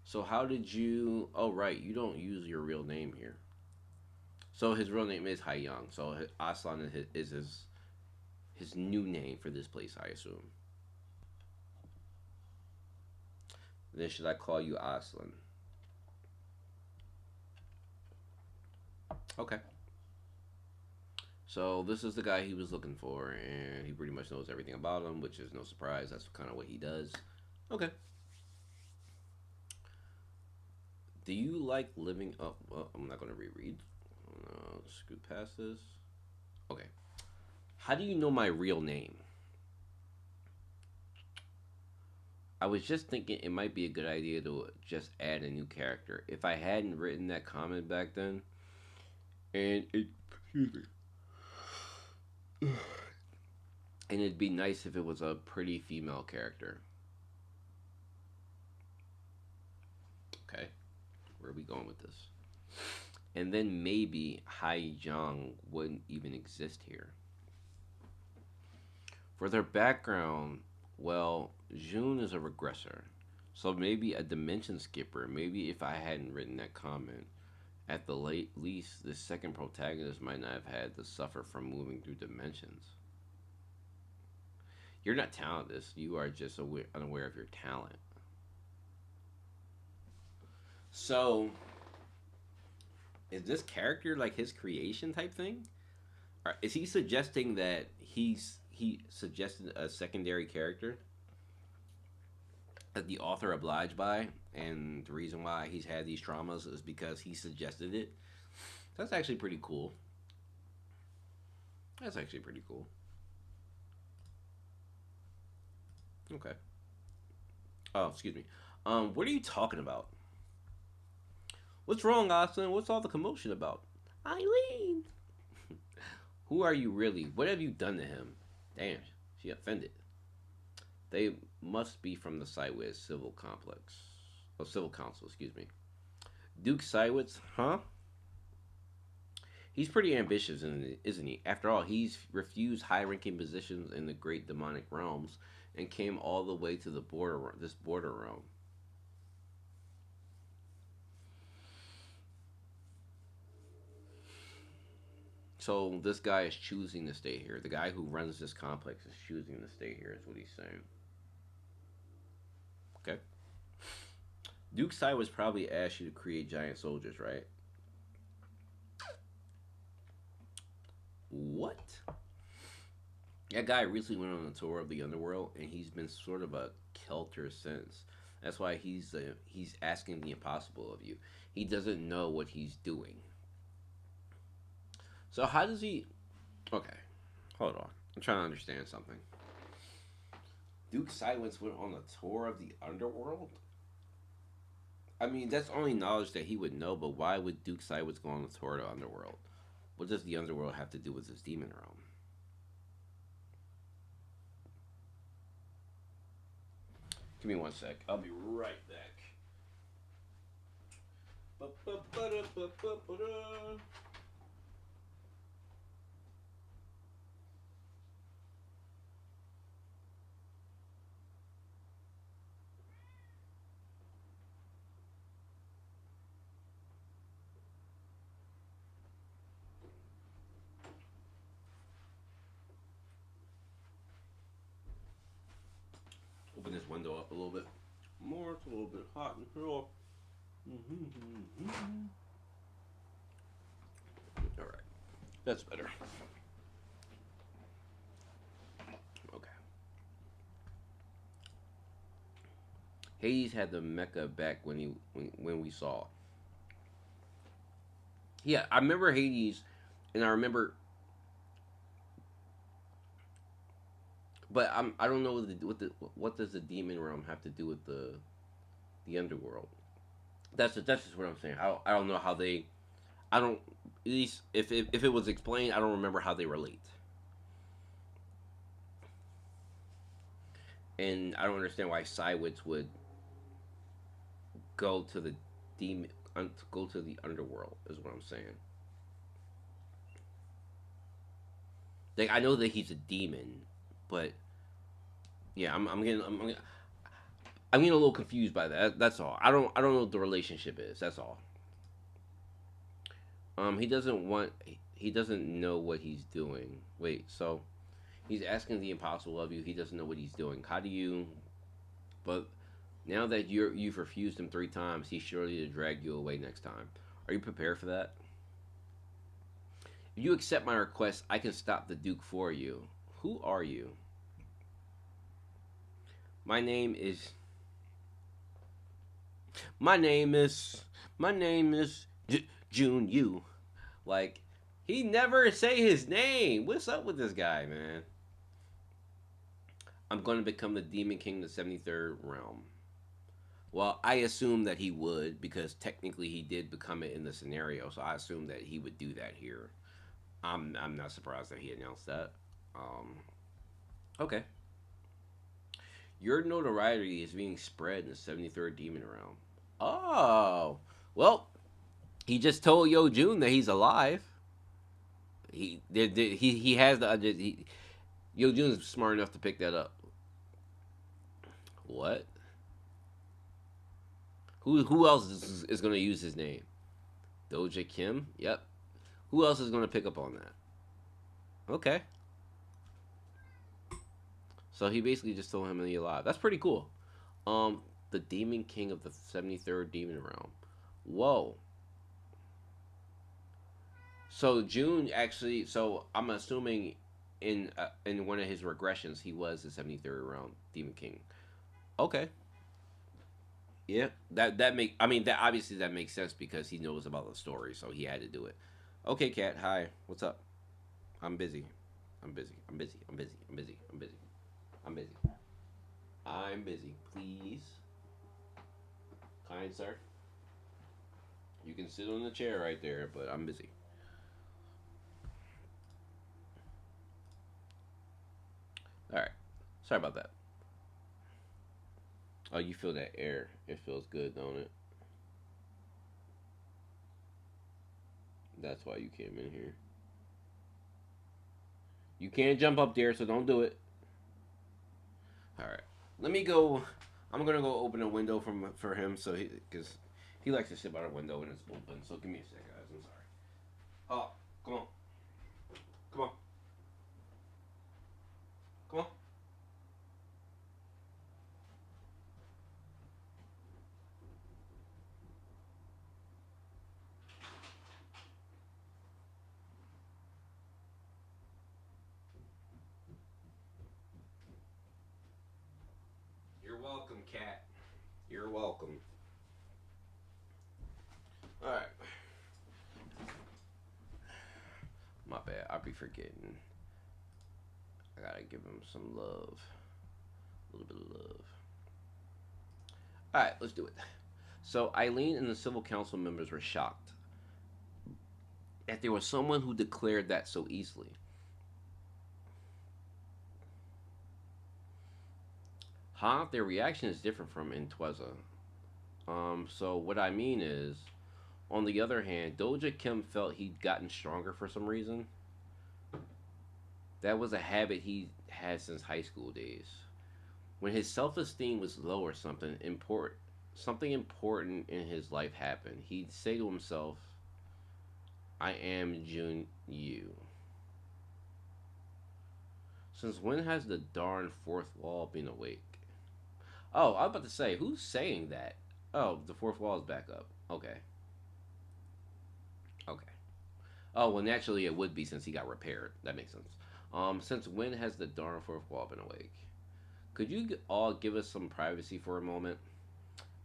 So how did you? Oh right, you don't use your real name here. So his real name is Haiyang. So Aslan is his new name for this place, I assume. Then should I call you Aslan? Okay. So this is the guy he was looking for, and he pretty much knows everything about him, which is no surprise. That's kind of what he does. Okay. Do you like living up? Well, I'm not gonna reread. Scoot past this. Okay. How do you know my real name? I was just thinking it might be a good idea to just add a new character. If I hadn't written that comment back then, and it, excuse me, and it'd be nice if it was a pretty female character. Okay, where are we going with this? And then maybe Hai Zhang wouldn't even exist here. For their background, well, June is a regressor. So maybe a dimension skipper. Maybe if I hadn't written that comment, at the late least, the second protagonist might not have had to suffer from moving through dimensions. You're not talented. You are just unaware of your talent. So, is this character like his creation type thing? Or is he suggesting that he suggested a secondary character that the author obliged by, and the reason why he's had these traumas is because he suggested it? That's actually pretty cool. That's actually pretty cool. Okay. Oh, excuse me. What are you talking about? What's wrong, Austin? What's all the commotion about? Eileen! Who are you really? What have you done to him? Damn, she offended. They must be from the Sideways Civil Complex. Oh, Civil Council, excuse me. Duke Sidewitz, huh? He's pretty ambitious, isn't he? After all, he's refused high-ranking positions in the Great Demonic Realms and came all the way to the border, this border realm. So this guy is choosing to stay here. The guy who runs this complex is choosing to stay here. Is what he's saying. Okay. Duke Sai was probably asked you to create giant soldiers, right? What? That guy recently went on a tour of the underworld, and he's been sort of a kelter since. That's why he's asking the impossible of you. He doesn't know what he's doing. So how does he? Okay, hold on. I'm trying to understand something. Duke Silence went on a tour of the underworld. I mean, that's only knowledge that he would know. But why would Duke Silence go on a tour of the underworld? What does the underworld have to do with this demon realm? Give me one sec. I'll be right back. Open this window up a little bit more. It's a little bit hot in here. All right, that's better. Okay. Hades had the mecha back when we saw. Yeah, I remember Hades, and I remember, but I don't know what does the demon realm have to do with the underworld. That's just what I'm saying. I don't know how they. I don't at least if it was explained, I don't remember how they relate, and I don't understand why Cywitz would go to the demon go to the underworld. Is what I'm saying. Like I know that he's a demon, but yeah, I'm getting a little confused by that. That's all. I don't know what the relationship is. That's all. He doesn't want. He doesn't know what he's doing. Wait, so he's asking the impossible of you. He doesn't know what he's doing. How do you? But now that you've refused him 3 times, he's surely to drag you away next time. Are you prepared for that? If you accept my request, I can stop the Duke for you. Who are you? My name is. My name is. My name is June Yu. Like he never say his name. What's up with this guy, man? I'm going to become the Demon King of the 73rd realm. Well, I assume that he would because technically he did become it in the scenario, so I assume that he would do that here. I'm not surprised that he announced that. Um, okay. Your notoriety is being spread in the 73rd Demon Realm. Oh, well, he just told Yo Jun that he's alive. He has Yo Jun's smart enough to pick that up. What? Who else is going to use his name? Doja Kim. Yep. Who else is going to pick up on that? Okay. So he basically just told him to be alive. That's pretty cool. The Demon King of the 73rd Demon Realm. Whoa. So June actually. So I'm assuming in one of his regressions he was the 73rd Realm Demon King. Okay. Yeah. That make. I mean that obviously that makes sense because he knows about the story, so he had to do it. Okay, Cat. Hi. What's up? I'm busy. I'm busy. I'm busy. I'm busy. I'm busy. I'm busy. I'm busy. I'm busy. Please, kind sir. You can sit on the chair right there, but I'm busy. All right. Sorry about that. Oh, you feel that air? It feels good, don't it? That's why you came in here. You can't jump up there, so don't do it. All right. Let me go. I'm gonna go open a window for him, so because he likes to sit by the window when it's open. So give me a sec, guys. I'm sorry. Oh, come on, come on, come on. You're welcome, cat. You're welcome. All right. My bad. I'll be forgetting. I gotta give him some love. A little bit of love. All right, let's do it. So Eileen and the civil council members were shocked that there was someone who declared that so easily. Huh? Their reaction is different from Intweza. So what I mean is, on the other hand, Doja Kim felt he'd gotten stronger for some reason. That was a habit he had since high school days. When his self-esteem was low or something important in his life happened, he'd say to himself, "I am Jun Yu." Since when has the darn fourth wall been awake? Oh, I was about to say, who's saying that? Oh, the fourth wall is back up. Okay, okay. Oh, well, naturally it would be since he got repaired. That makes sense. Since when has the darn fourth wall been awake? Could you all give us some privacy for a moment?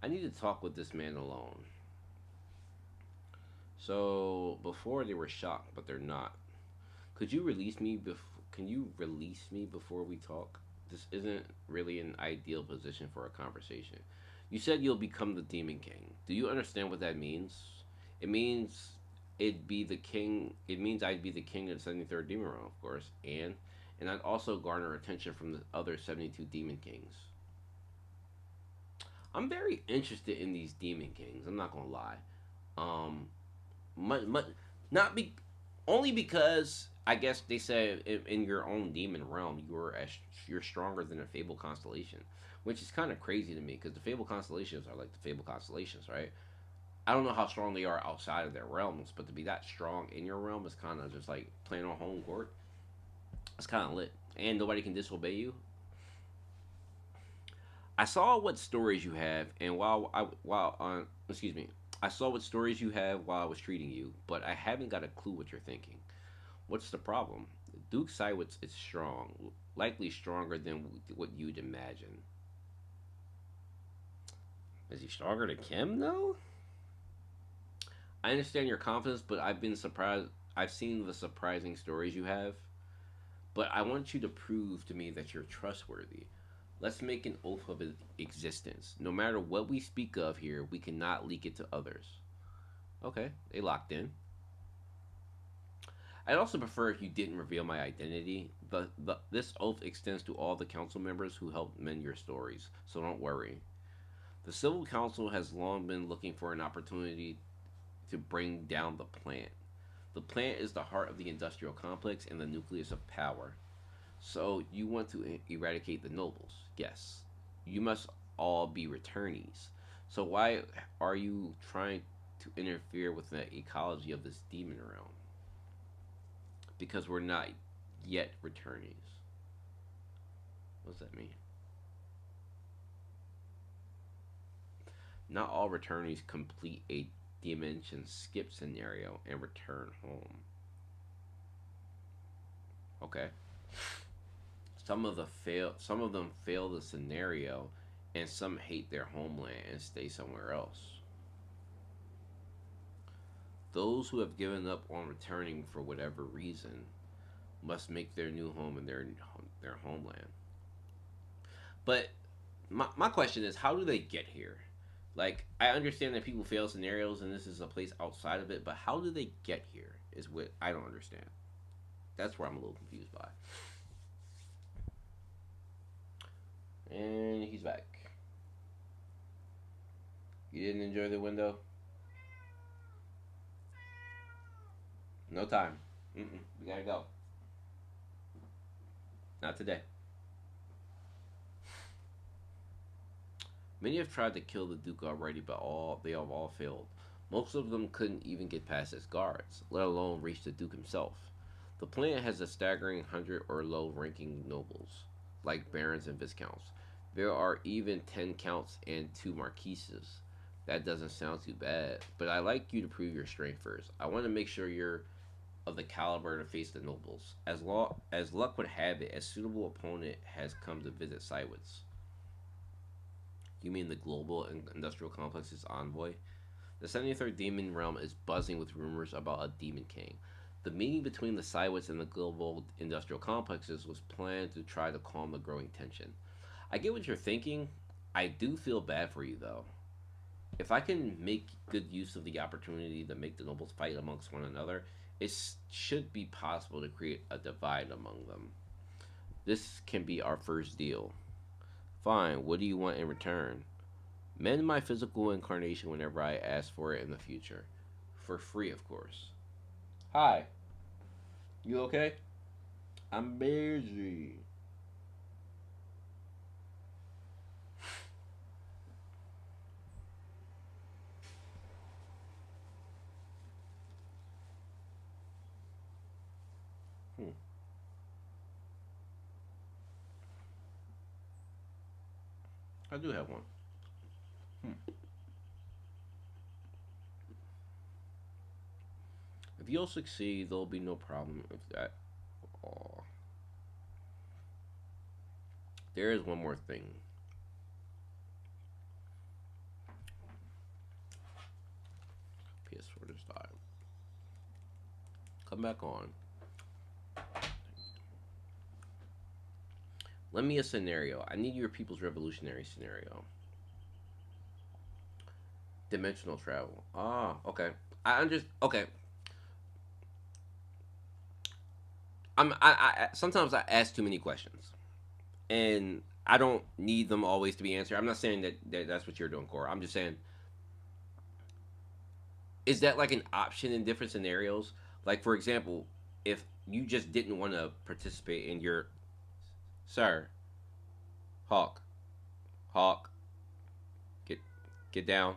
I need to talk with this man alone. So before they were shocked, but they're not. Could you release me? Can you release me before we talk? This isn't really an ideal position for a conversation. You said you'll become the Demon King. Do you understand what that means? It means it'd be the king. It means I'd be the king of the 73rd Demon Realm, of course, and I'd also garner attention from the other 72 Demon Kings. I'm very interested in these Demon Kings. I'm not gonna lie. Um, much, much, not be only because I guess they said in your own demon realm, you're stronger than a Fable constellation, which is kind of crazy to me because the Fable constellations are like the Fable constellations, right? I don't know how strong they are outside of their realms, but to be that strong in your realm is kind of just like playing on home court. It's kind of lit, and nobody can disobey you. I saw what stories you have, and while excuse me, I saw what stories you have while I was treating you, but I haven't got a clue what you're thinking. What's the problem? Duke Sywitz is strong, likely stronger than what you'd imagine. Is he stronger than Kim though? I understand your confidence, but I've been surprised. I've seen the surprising stories you have, but I want you to prove to me that you're trustworthy. Let's make an oath of existence. No matter what we speak of here, we cannot leak it to others. Okay, they locked in. I'd also prefer if you didn't reveal my identity. This oath extends to all the council members who helped mend your stories, so don't worry. The Civil Council has long been looking for an opportunity to bring down the plant. The plant is the heart of the industrial complex and the nucleus of power. So you want to eradicate the nobles? Yes. You must all be returnees. So why are you trying to interfere with the ecology of this demon realm? Because we're not yet returnees. What does that mean? Not all returnees complete a dimension skip scenario and return home. Okay. Some of them fail the scenario and some hate their homeland and stay somewhere else. Those who have given up on returning for whatever reason must make their new home in their homeland. But my question is, how do they get here? Like, I understand that people fail scenarios and this is a place outside of it, but how do they get here? Is what I don't understand. That's where I'm a little confused by. And he's back. You didn't enjoy the window? No time. We gotta go. Not today. Many have tried to kill the Duke already, but they have all failed. Most of them couldn't even get past his guards, let alone reach the Duke himself. The plant has a staggering 100 or low ranking nobles, like barons and viscounts. There are even 10 counts and 2 marquises. That doesn't sound too bad, but I like you to prove your strength first. I want to make sure you're of the caliber to face the nobles. As luck would have it, a suitable opponent has come to visit Cywitz. You mean the global and industrial complex's envoy? The 73rd Demon Realm is buzzing with rumors about a Demon King. The meeting between the Cywitz and the global industrial complexes was planned to try to calm the growing tension. I get what you're thinking. I do feel bad for you, though. If I can make good use of the opportunity to make the nobles fight amongst one another, it should be possible to create a divide among them. This can be our first deal. Fine, what do you want in return? Mend my physical incarnation whenever I ask for it in the future. For free, of course. Hi. You okay? I'm busy. Hmm. I do have one. Hmm. If you'll succeed, there'll be no problem with that. Oh. There is one more thing. PS4 just died. Come back on. Let me a scenario. I need your people's revolutionary scenario. Dimensional travel. Ah, okay. I just okay. I sometimes I ask too many questions, and I don't need them always to be answered. I'm not saying that that's what you're doing, Cora. I'm just saying, is that like an option in different scenarios? Like for example, if You just didn't want to participate in your sir Hawk. Hawk, get get down,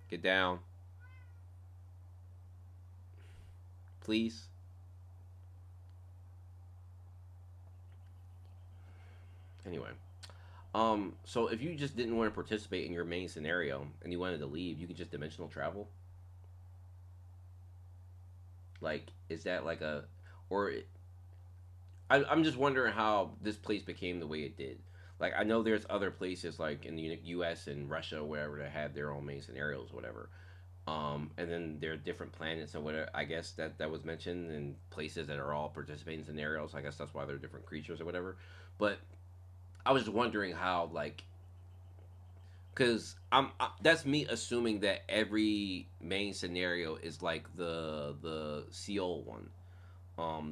get down, please. Anyway, so if you just didn't want to participate in your main scenario and you wanted to leave, you could just dimensional travel. Like, is that like a, or I'm just wondering how this place became the way it did. Like, I know there's other places like in the U.S. and Russia, or whatever, that have their own main scenarios, whatever. And then there are different planets and whatever. I guess that was mentioned in places that are all participating scenarios. I guess that's why they're different creatures or whatever. But I was wondering how, like, because that's me assuming that every main scenario is like the Seoul one.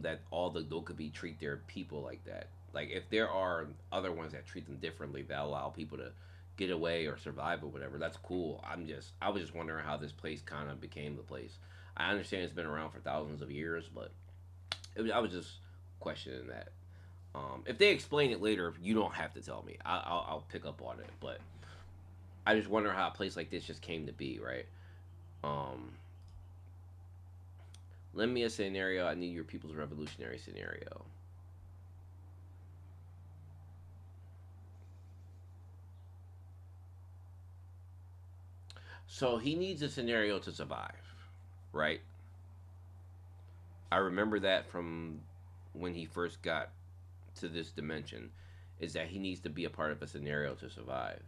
That all the Dokubi treat their people like that. Like, if there are other ones that treat them differently, that allow people to get away or survive or whatever, that's cool. I was just wondering how this place kind of became the place. I understand it's been around for thousands of years, but I was just questioning that. If they explain it later, you don't have to tell me. I'll pick up on it, but I just wonder how a place like this just came to be, right? Um, Lend me a scenario. I need your people's revolutionary scenario. So he needs a scenario to survive, right? I remember that from when he first got to this dimension, is that he needs to be a part of a scenario to survive.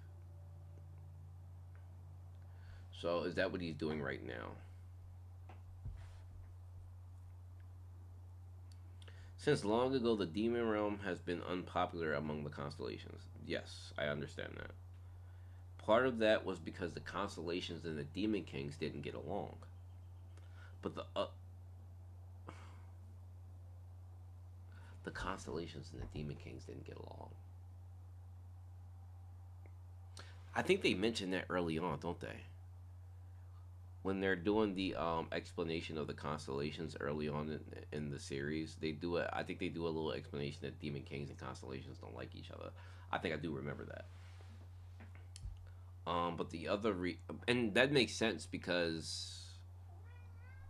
So is that what he's doing right now? Since long ago, the demon realm has been unpopular among the constellations. Yes, I understand that. Part of that was because the constellations and the demon kings didn't get along. But the constellations and the demon kings didn't get along. I think they mentioned that early on, don't they? When they're doing the explanation of the constellations early on in the series, they do it. I think they do a little explanation that demon kings and constellations don't like each other. I think I do remember that. But the other and that makes sense because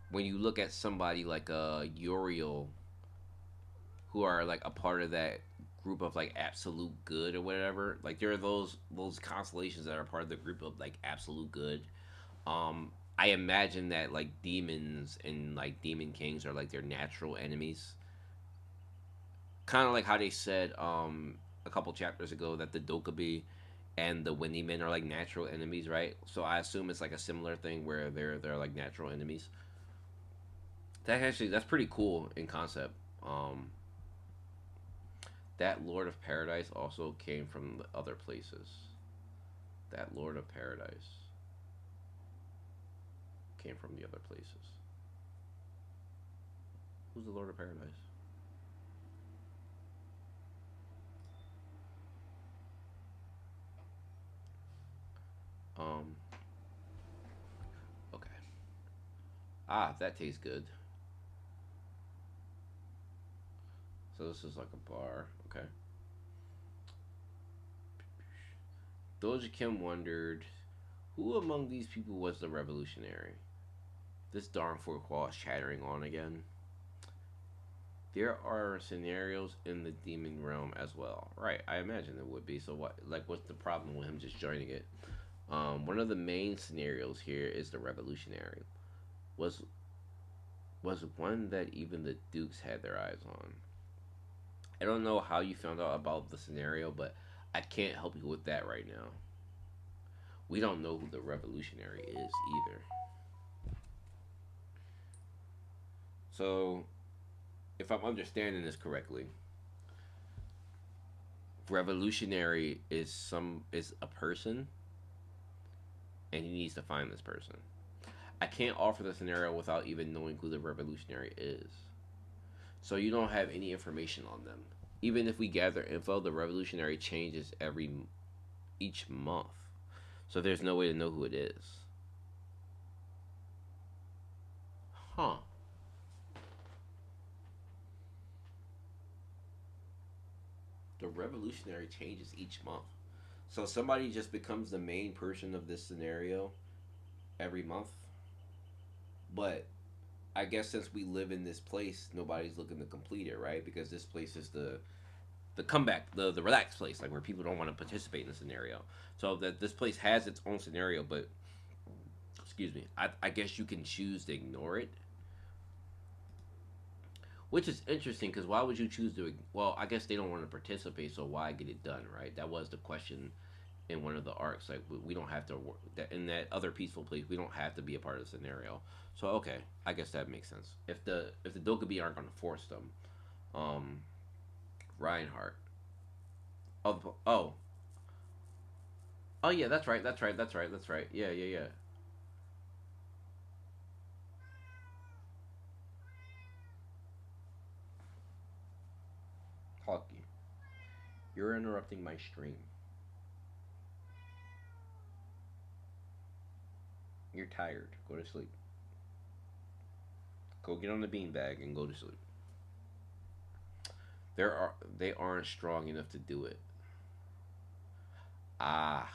when you look at somebody like Uriel, who are like a part of that group of like absolute good or whatever, like there are those constellations that are part of the group of like absolute good. I imagine that like demons and like demon kings are like their natural enemies. Kind of like how they said a couple chapters ago that the Dokubi and the Windy Men are like natural enemies, right? So I assume it's like a similar thing where they're like natural enemies. That's pretty cool in concept. Um, that Lord of Paradise also came from the other places. That Lord of Paradise came from the other places. Who's the Lord of Paradise? Um, okay. Ah, that tastes good. So this is like a bar. Okay. Doja Kim wondered, who among these people was the revolutionary? This darn Fourquois chattering on again. There are scenarios in the demon realm as well. Right, I imagine there would be. So what like what's the problem with him just joining it? One of the main scenarios here is the revolutionary. Was was one that even the Dukes had their eyes on. I don't know how you found out about the scenario, but I can't help you with that right now. We don't know who the revolutionary is either. So, if I'm understanding this correctly, revolutionary is a person, and he needs to find this person. I can't offer the scenario without even knowing who the revolutionary is. So you don't have any information on them. Even if we gather info, the revolutionary changes every each month. So there's no way to know who it is. Huh. the revolutionary changes each month. So somebody just becomes the main person of this scenario every month. But I guess since we live in this place, nobody's looking to complete it, right? Because this place is the comeback, the relaxed place, like where people don't want to participate in the scenario. So that this place has its own scenario, but excuse me, I guess you can choose to ignore it, which is interesting because why would you choose to? Well, I guess they don't want to participate, so why get it done, right? That was the question in one of the arcs. Like we don't have to work that in that other peaceful place. We don't have to be a part of the scenario. So okay, I guess that makes sense. If the Dokubi aren't going to force them, um, Reinhardt. Oh, oh yeah, that's right. That's right. That's right. That's right. Yeah, yeah, yeah. Hockey. You're interrupting my stream. You're tired. Go to sleep. Go get on the beanbag and go to sleep. They aren't strong enough to do it. Ah,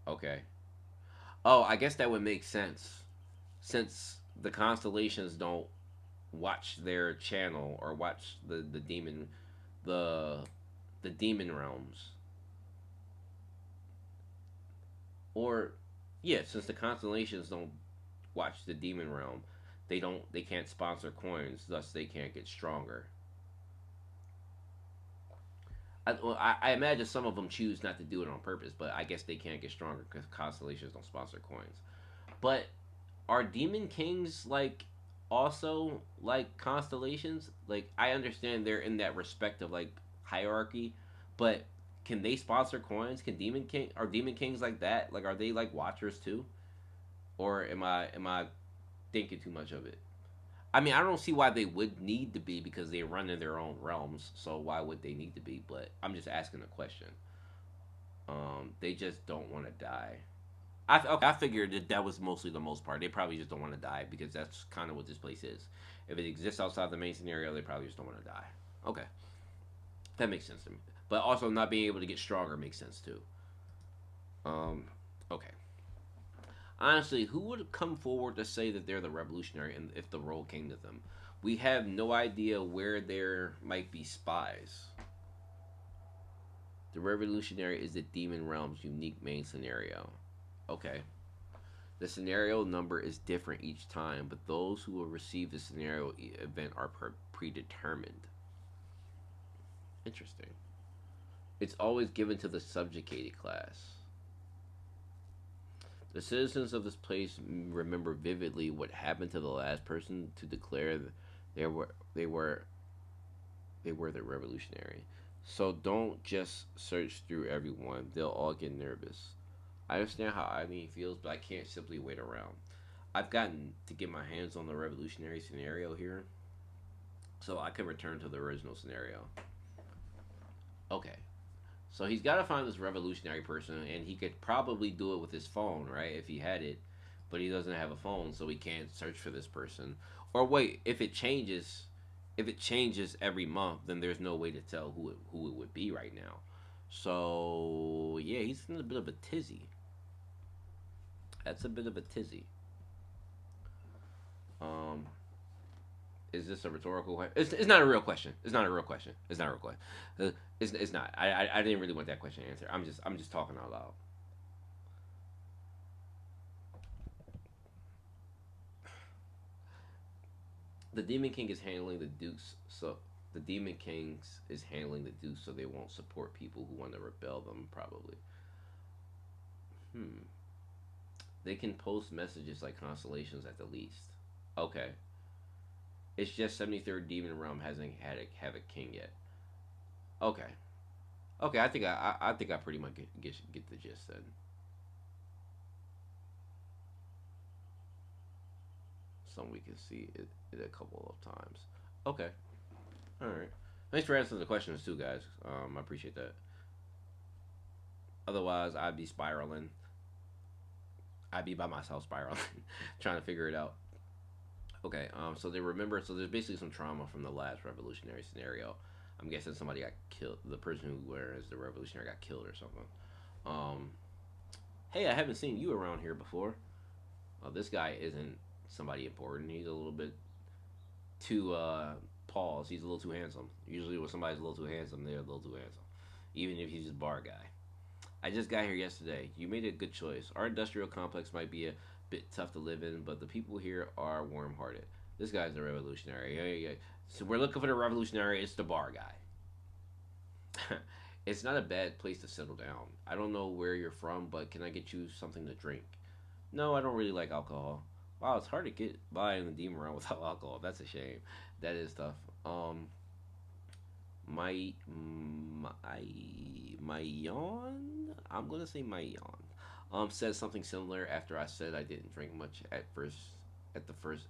okay. Oh, I guess that would make sense since the constellations don't watch their channel or watch the the demon realms or yeah, since the constellations don't watch the demon realm, they can't sponsor coins, thus they can't get stronger. I imagine some of them choose not to do it on purpose, but I guess they can't get stronger because constellations don't sponsor coins. But are demon kings like also like constellations? Like I understand they're in that respect of like hierarchy, but can they sponsor coins? Can demon kings like that? Like are they like watchers too? Or am I thinking too much of it? I mean, I don't see why they would need to be because they run in their own realms. So why would they need to be? But I'm just asking a question. They just don't want to die. Okay, I figured that that was mostly the most part. They probably just don't want to die because that's kind of what this place is. If it exists outside the main scenario, they probably just don't want to die. Okay, that makes sense to me. But also not being able to get stronger makes sense too. Um, okay. Honestly, who would come forward to say that they're the revolutionary and if the role came to them? We have no idea where there might be spies. The revolutionary is the demon realm's unique main scenario. Okay. The scenario number is different each time, but those who will receive the scenario event are predetermined. Interesting. It's always given to the subjugated class. The citizens of this place remember vividly what happened to the last person to declare they were they were they were the revolutionary. So don't just search through everyone; they'll all get nervous. I understand how Eileen feels, but I can't simply wait around. I've gotten to get my hands on the revolutionary scenario here, so I can return to the original scenario. Okay, so he's got to find this revolutionary person, and he could probably do it with his phone, right? If he had it, but he doesn't have a phone, so he can't search for this person. Or wait, if it changes every month, then there's no way to tell who it would be right now. So yeah, he's in a bit of a tizzy. That's a bit of a tizzy. Um, is this a rhetorical question? It's not a real question. It's not a real question. It's not a real question. It's not. I didn't really want that question answered. I'm just talking out loud. The Demon King is handling the Dukes, so the Demon Kings is handling the Dukes, so they won't support people who want to rebel them. Probably. Hmm. They can post messages like constellations at the least. Okay. It's just 73rd Demon Realm hasn't have a king yet. Okay. Okay, I think I pretty much get the gist then. Some we can see it a couple of times. Okay. All right. Thanks for answering the questions too, guys. I appreciate that. Otherwise, I'd be spiraling. I'd be by myself spiraling, trying to figure it out. Okay. So they remember. So there's basically some trauma from the last revolutionary scenario. I'm guessing somebody got killed. The person who wears the revolutionary got killed or something. Um, hey, I haven't seen you around here before. This guy isn't somebody important. He's a little bit too pause. He's a little too handsome. Usually, when somebody's a little too handsome, they're a little too handsome, even if he's just bar guy. I just got here yesterday. You made a good choice. Our industrial complex might be a bit tough to live in, but the people here are warm hearted. This guy's a revolutionary. Yeah, yeah. So we're looking for the revolutionary. It's the bar guy. It's not a bad place to settle down. I don't know where you're from, but can I get you something to drink? No, I don't really like alcohol. Wow, it's hard to get by in the demon realm without alcohol. That's a shame. That is tough. My yawn. I'm gonna say my yawn. Said something similar after I said I didn't drink much at first.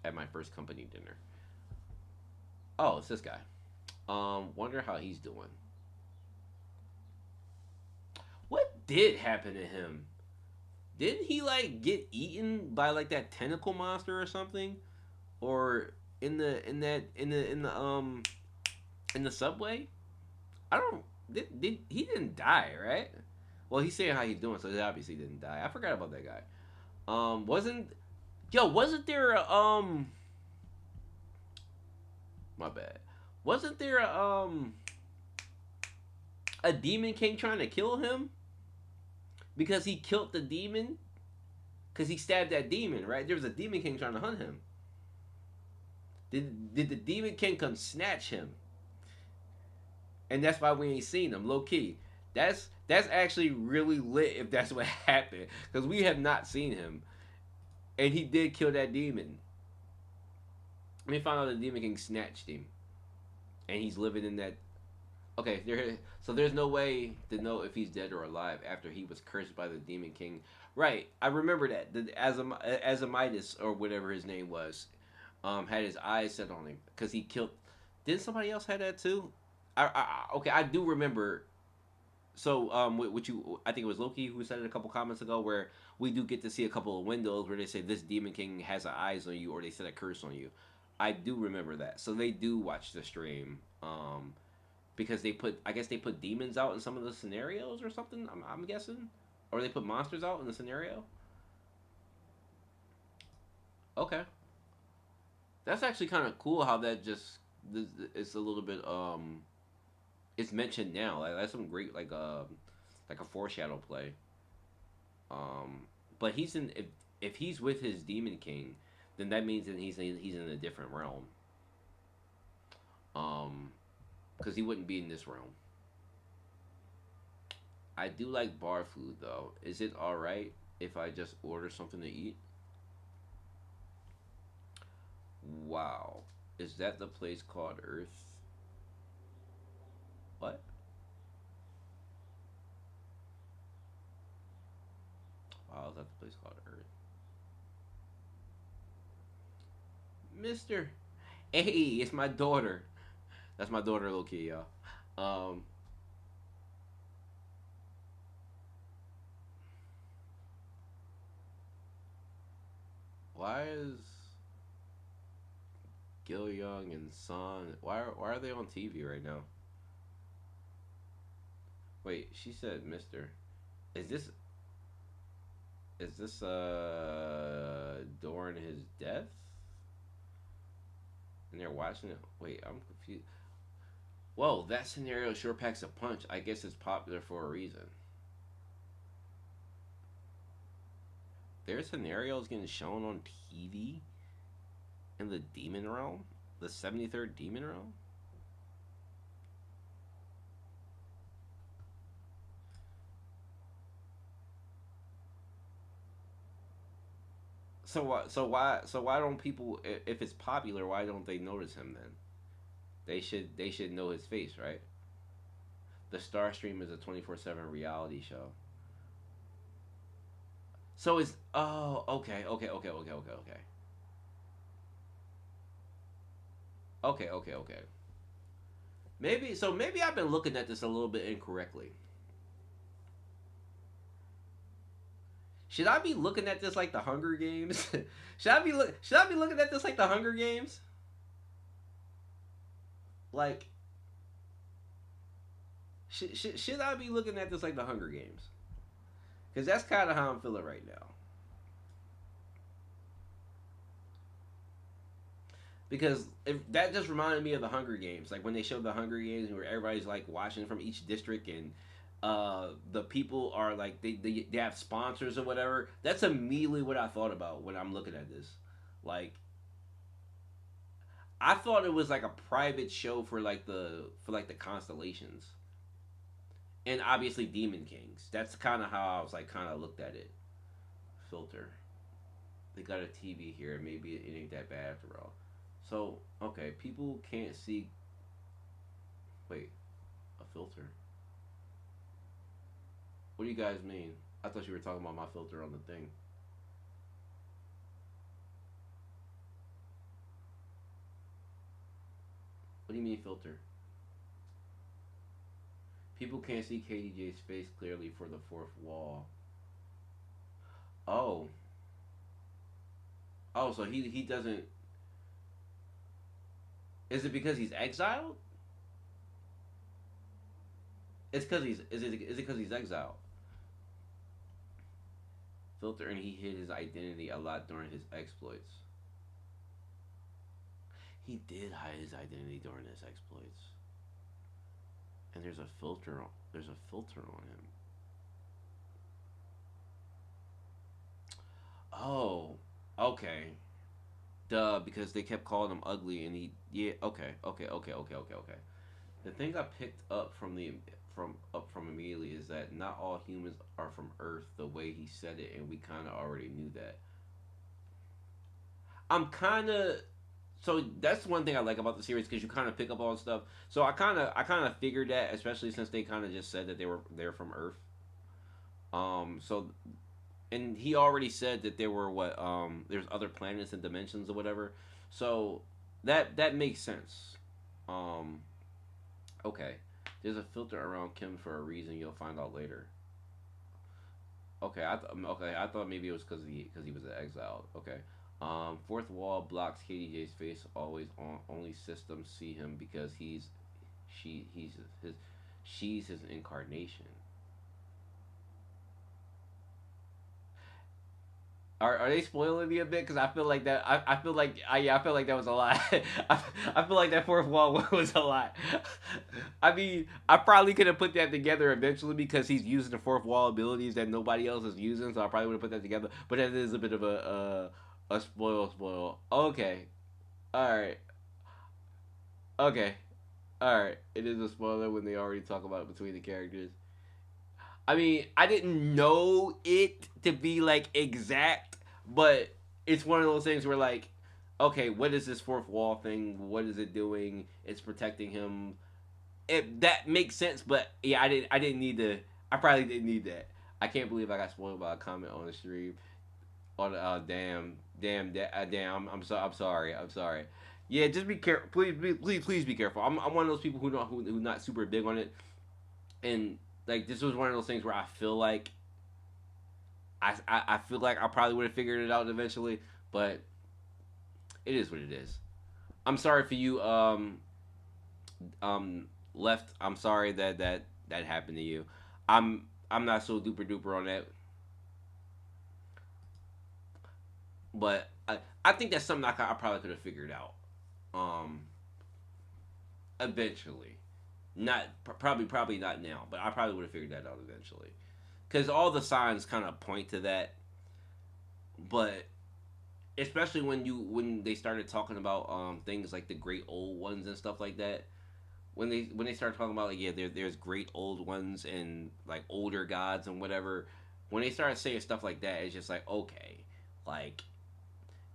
At my first company dinner. Oh, it's this guy. Wonder how he's doing. What did happen to him? Didn't he like get eaten by like that tentacle monster or something? Or in the subway? I don't. Did he didn't die, right? Well, he's saying how he's doing, so he obviously didn't die. I forgot about that guy. Wasn't there a my bad. Wasn't there a demon king trying to kill him because he killed the demon because he stabbed that demon, right? There was a demon king trying to hunt him. Did the demon king come snatch him? And that's why we ain't seen him, low key. That's actually really lit if that's what happened because we have not seen him, and he did kill that demon. Let me find out the demon king snatched him, and he's living in that. Okay, so there's no way to know if he's dead or alive after he was cursed by the demon king. Right, I remember that the Azamitis or whatever his name was, had his eyes set on him because he killed. Didn't somebody else have that too? Okay, I do remember. So, what you, I think it was Loki who said it a couple comments ago, where we do get to see a couple of windows where they say this demon king has eyes on you, or they set a curse on you. I do remember that. So they do watch the stream, because I guess they put demons out in some of the scenarios or something. I'm guessing, or they put monsters out in the scenario. Okay, that's actually kind of cool. How that just it's a little bit it's mentioned now. Like that's some great like a foreshadow play. Um, but he's in if he's with his demon king, then that means that he's in a different realm. Um, because he wouldn't be in this realm. I do like bar food though. Is it all right if I just order something to eat? Wow, is that the place called Earth? What? Wow, is that the place called Earth? Mister, hey, it's my daughter. That's my daughter, low key, y'all. Um, why is Gil Young and Son? Why are they on TV right now? Wait, she said Mister. Is this during his death? And they're watching it. Wait, I'm confused. Whoa, that scenario sure packs a punch. I guess it's popular for a reason. Their scenarios getting shown on TV in the demon realm, the 73rd demon realm. So why don't people, if it's popular, why don't they notice him then? They should know his face, right? The Star Stream is a 24/7 reality show. So it's, oh, okay. Maybe I've been looking at this a little bit incorrectly. Should I be looking at this like the Hunger Games? Should I be looking at this like the Hunger Games? Like Should I be looking at this like the Hunger Games? Because that's kind of how I'm feeling right now. Because if that just reminded me of the Hunger Games, like when they showed the Hunger Games, where everybody's like watching from each district, and the people are like they have sponsors or whatever. That's immediately what I thought about when I'm looking at this. Like I thought it was like a private show for like the constellations, and obviously Demon Kings. That's kind of how I was like kind of looked at it. Filter. They got a TV here. Maybe it ain't that bad after all. So okay, people can't see. Wait, a filter. What do you guys mean? I thought you were talking about my filter on the thing. What do you mean filter? People can't see KDJ's face clearly for the fourth wall. Oh, oh, so he doesn't. Is it because he's exiled? It's because he's is it because he's exiled? Filter and he hid his identity a lot during his exploits. He did hide his identity during his exploits. And there's a filter on him. Oh, okay. Duh, because they kept calling him ugly, and he yeah. Okay. The thing I picked up from immediately is that not all humans are from Earth the way he said it, and we kind of already knew that. I'm kind of so that's one thing I like about the series because you kind of pick up on stuff. So I kind of figured that, especially since they kind of just said that they're from Earth. So and he already said that there were what there's other planets and dimensions or whatever. So that makes sense. Um, okay, there's a filter around Kim for a reason. You'll find out later. Okay. I thought maybe it was because he was exiled. Okay. Fourth wall blocks KDJ's face. Always on. Only systems see him because he's his she's his incarnation. Are they spoiling me a bit? Because I feel like that. I feel like yeah. I feel like that was a lot. I feel like that fourth wall was a lot. I mean, I probably could have put that together eventually because he's using the fourth wall abilities that nobody else is using. So I probably would have put that together. But that is a bit of a spoil. Okay, all right, okay, all right. It is a spoiler when they already talk about it between the characters. I mean, I didn't know it to be like exact, but it's one of those things where like, okay, what is this fourth wall thing? What is it doing? It's protecting him. That makes sense, but yeah, I didn't need to. I probably didn't need that. I can't believe I got spoiled by a comment on the stream. On damn. I'm sorry. I'm sorry. Yeah, just be careful. Please be careful. I'm one of those people who not super big on it, and like this was one of those things where I feel like I feel like I probably would have figured it out eventually, but it is what it is. I'm sorry for you. Left. I'm sorry that happened to you. I'm not so duper duper on that, but I think that's something I probably could have figured out. Um, eventually, not probably not now, but I probably would have figured that out eventually because all the signs kind of point to that, but especially when they started talking about things like the great old ones and stuff like that. When they started talking about like yeah there's great old ones and like older gods and whatever. When they started saying stuff like that, it's just like okay, like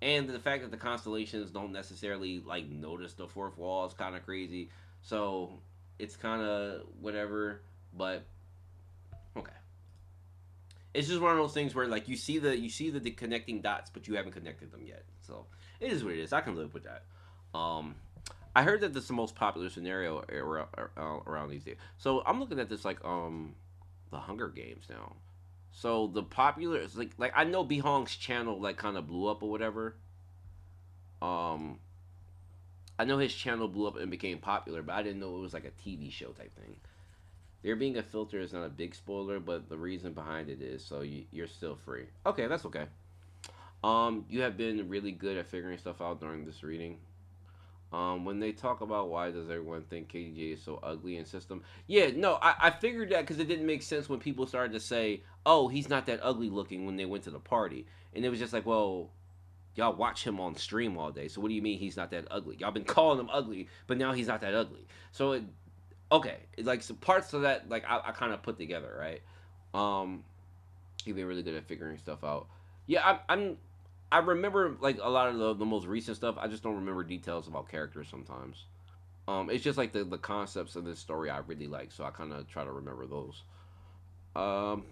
and the fact that the constellations don't necessarily like notice the fourth wall is kind of crazy. So it's kind of whatever, but okay. It's just one of those things where like you see the connecting dots, but you haven't connected them yet. So it is what it is. I can live with that. Um, I heard that this is the most popular scenario around these days. So I'm looking at this like the Hunger Games now. So the popular it's like I know Bihong's channel like kind of blew up or whatever. Um, I know his channel blew up and became popular, but I didn't know it was like a TV show type thing. There being a filter is not a big spoiler, but the reason behind it is so you're still free. Okay, that's okay. You have been really good at figuring stuff out during this reading. When they talk about why does everyone think KDJ is so ugly in system, yeah, no, I figured that because it didn't make sense when people started to say, "Oh, he's not that ugly looking" when they went to the party, and it was just like, well, y'all watch him on stream all day, so what do you mean he's not that ugly? Y'all been calling him ugly, but now he's not that ugly. So okay, like some parts of that, like I kind of put together, right? Um, He's been really good at figuring stuff out. Yeah, I remember like a lot of the most recent stuff. I just don't remember details about characters sometimes. It's just like the concepts of this story I really like, so I kind of try to remember those. Um,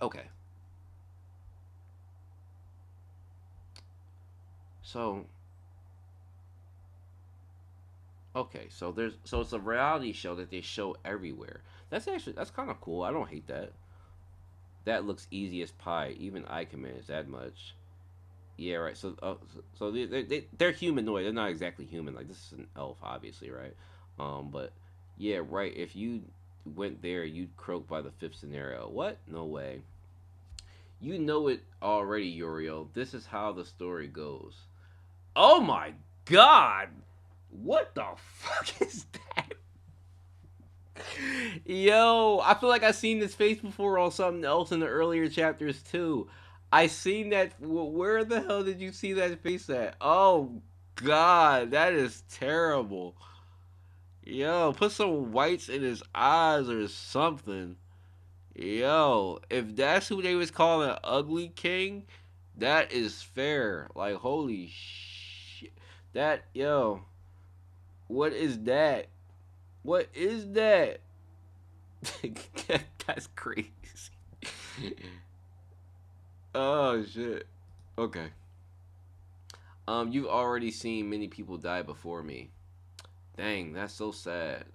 okay, so so it's a reality show that they show everywhere. That's kind of cool. I don't hate that. That looks easy as pie. Even I can manage that much. Yeah, right. So they're humanoid. They're not exactly human. Like this is an elf, obviously, right? But yeah, right. If you went there, you'd croak by the fifth scenario. What? No way. You know it already, Uriel. This is how the story goes. Oh my god! What the fuck is that? Yo, I feel like I seen this face before on something else in the earlier chapters too. I seen that. Where the hell did you see that face at? Oh God, that is terrible. Yo, put some whites in his eyes or something. Yo, if that's who they was calling Ugly King, that is fair. Like holy shit, that yo, what is that? What is that? That's crazy. Oh shit. Okay. You've already seen many people die before me. Dang, that's so sad.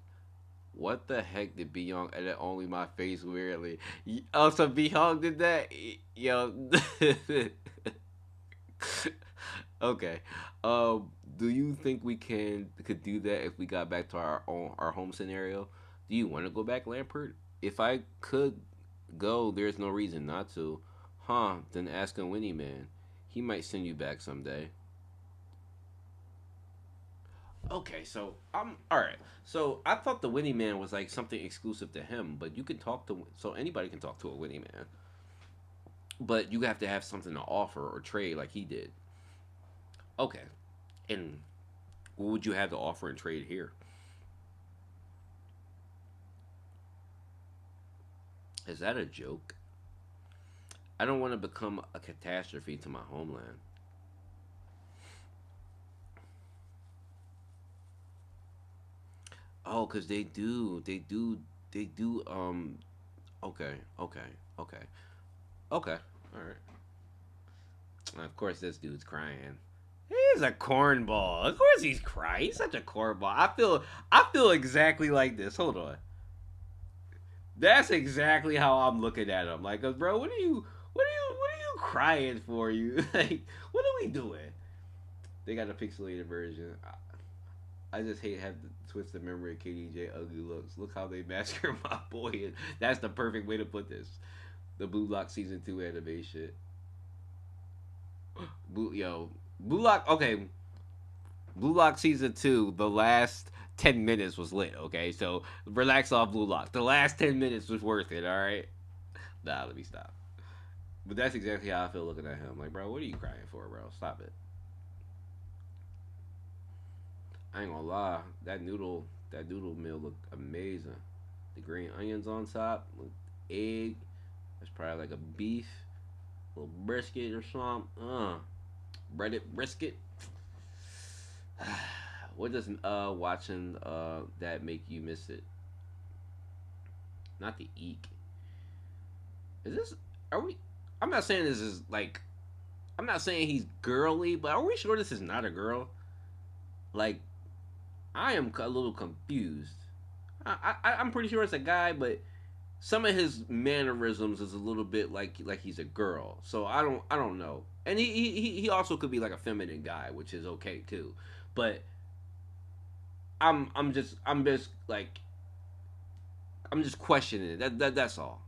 What the heck did Beyond edit only my face weirdly? Oh, so Beyond did that? Yo. Okay. Do you think we could do that if we got back to our home scenario? Do you want to go back, Lampert? If I could go, there's no reason not to. Huh? Then ask a Winnie Man. He might send you back someday. Okay, so all right. So I thought the Winnie Man was like something exclusive to him, but you can talk to so anybody can talk to a Winnie Man, but you have to have something to offer or trade like he did. Okay, and what would you have to offer and trade here? Is that a joke? I don't want to become a catastrophe to my homeland. Oh, cause they do. Okay, okay, okay, okay. All right. Of course, this dude's crying. He's a cornball. Of course, he's crying. He's such a cornball. I feel exactly like this. Hold on. That's exactly how I'm looking at him. Like, bro, what are you crying for? You like, what are we doing? They got a pixelated version. I just hate have the twisted memory of KDJ ugly looks. Look how they massacre my boy. And that's the perfect way to put this. The Blue Lock season 2 animation. Yo, Blue Lock. Okay, Blue Lock season 2. The last 10 minutes was lit. Okay, so relax off Blue Lock. The last 10 minutes was worth it. All right. Nah, let me stop. But that's exactly how I feel looking at him. Like, bro, what are you crying for, bro? Stop it. I ain't gonna lie. That noodle meal looked amazing. The green onions on top, with egg. That's probably like a beef, a little brisket or something. Breaded brisket. What does watching that make you miss it? Not the eek. Is this? Are we? I'm not saying this is like. I'm not saying he's girly, but are we sure this is not a girl? Like, I am a little confused. I'm pretty sure it's a guy, but some of his mannerisms is a little bit like he's a girl. So I don't know. And he also could be like a feminine guy, which is okay too. But I'm just like I'm just questioning it. That's all.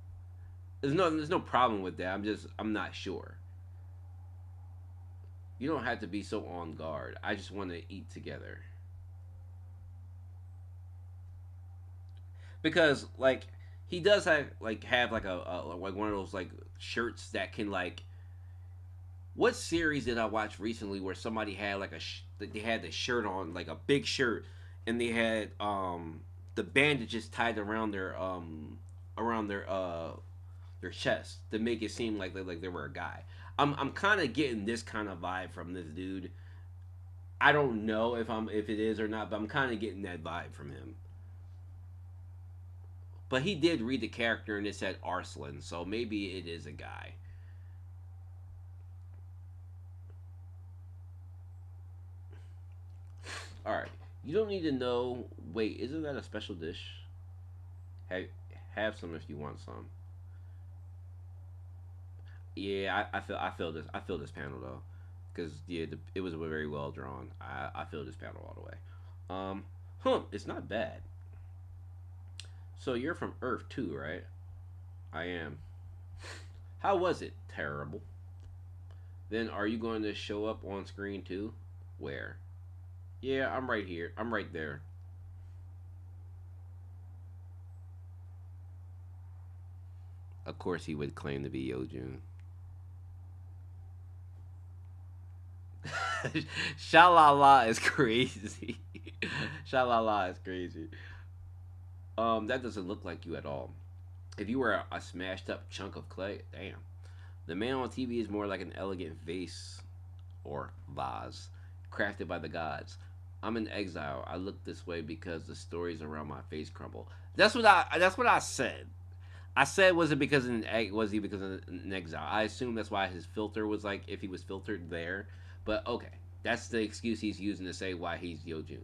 There's no problem with that. I'm not sure. You don't have to be so on guard. I just want to eat together. Because like he does have like a like one of those like shirts that can like what series did I watch recently where somebody had like they had the shirt on like a big shirt and they had the bandages tied around their chest to make it seem like they were a guy. I'm kind of getting this kind of vibe from this dude. I don't know if it is or not, but I'm kind of getting that vibe from him. But he did read the character and it said Arslan, so maybe it is a guy. All right. You don't need to know. Wait, isn't that a special dish? Have have some if you want some. Yeah, I feel this panel though, because yeah, it was very well drawn. I feel this panel all the way. It's not bad. So you're from Earth too, right? I am. How was it? Terrible. Then are you going to show up on screen too? Where? Yeah, I'm right here. I'm right there. Of course, he would claim to be Yojun. Shalala is crazy. Shalala is crazy. That doesn't look like you at all. If you were a smashed up chunk of clay, damn. The man on TV is more like an elegant vase or vase crafted by the gods. I'm in exile. I look this way because the stories around my face crumble. That's what I said. I said was he because of an exile? I assume that's why his filter was like if he was filtered there. But okay, that's the excuse he's using to say why he's Yojun.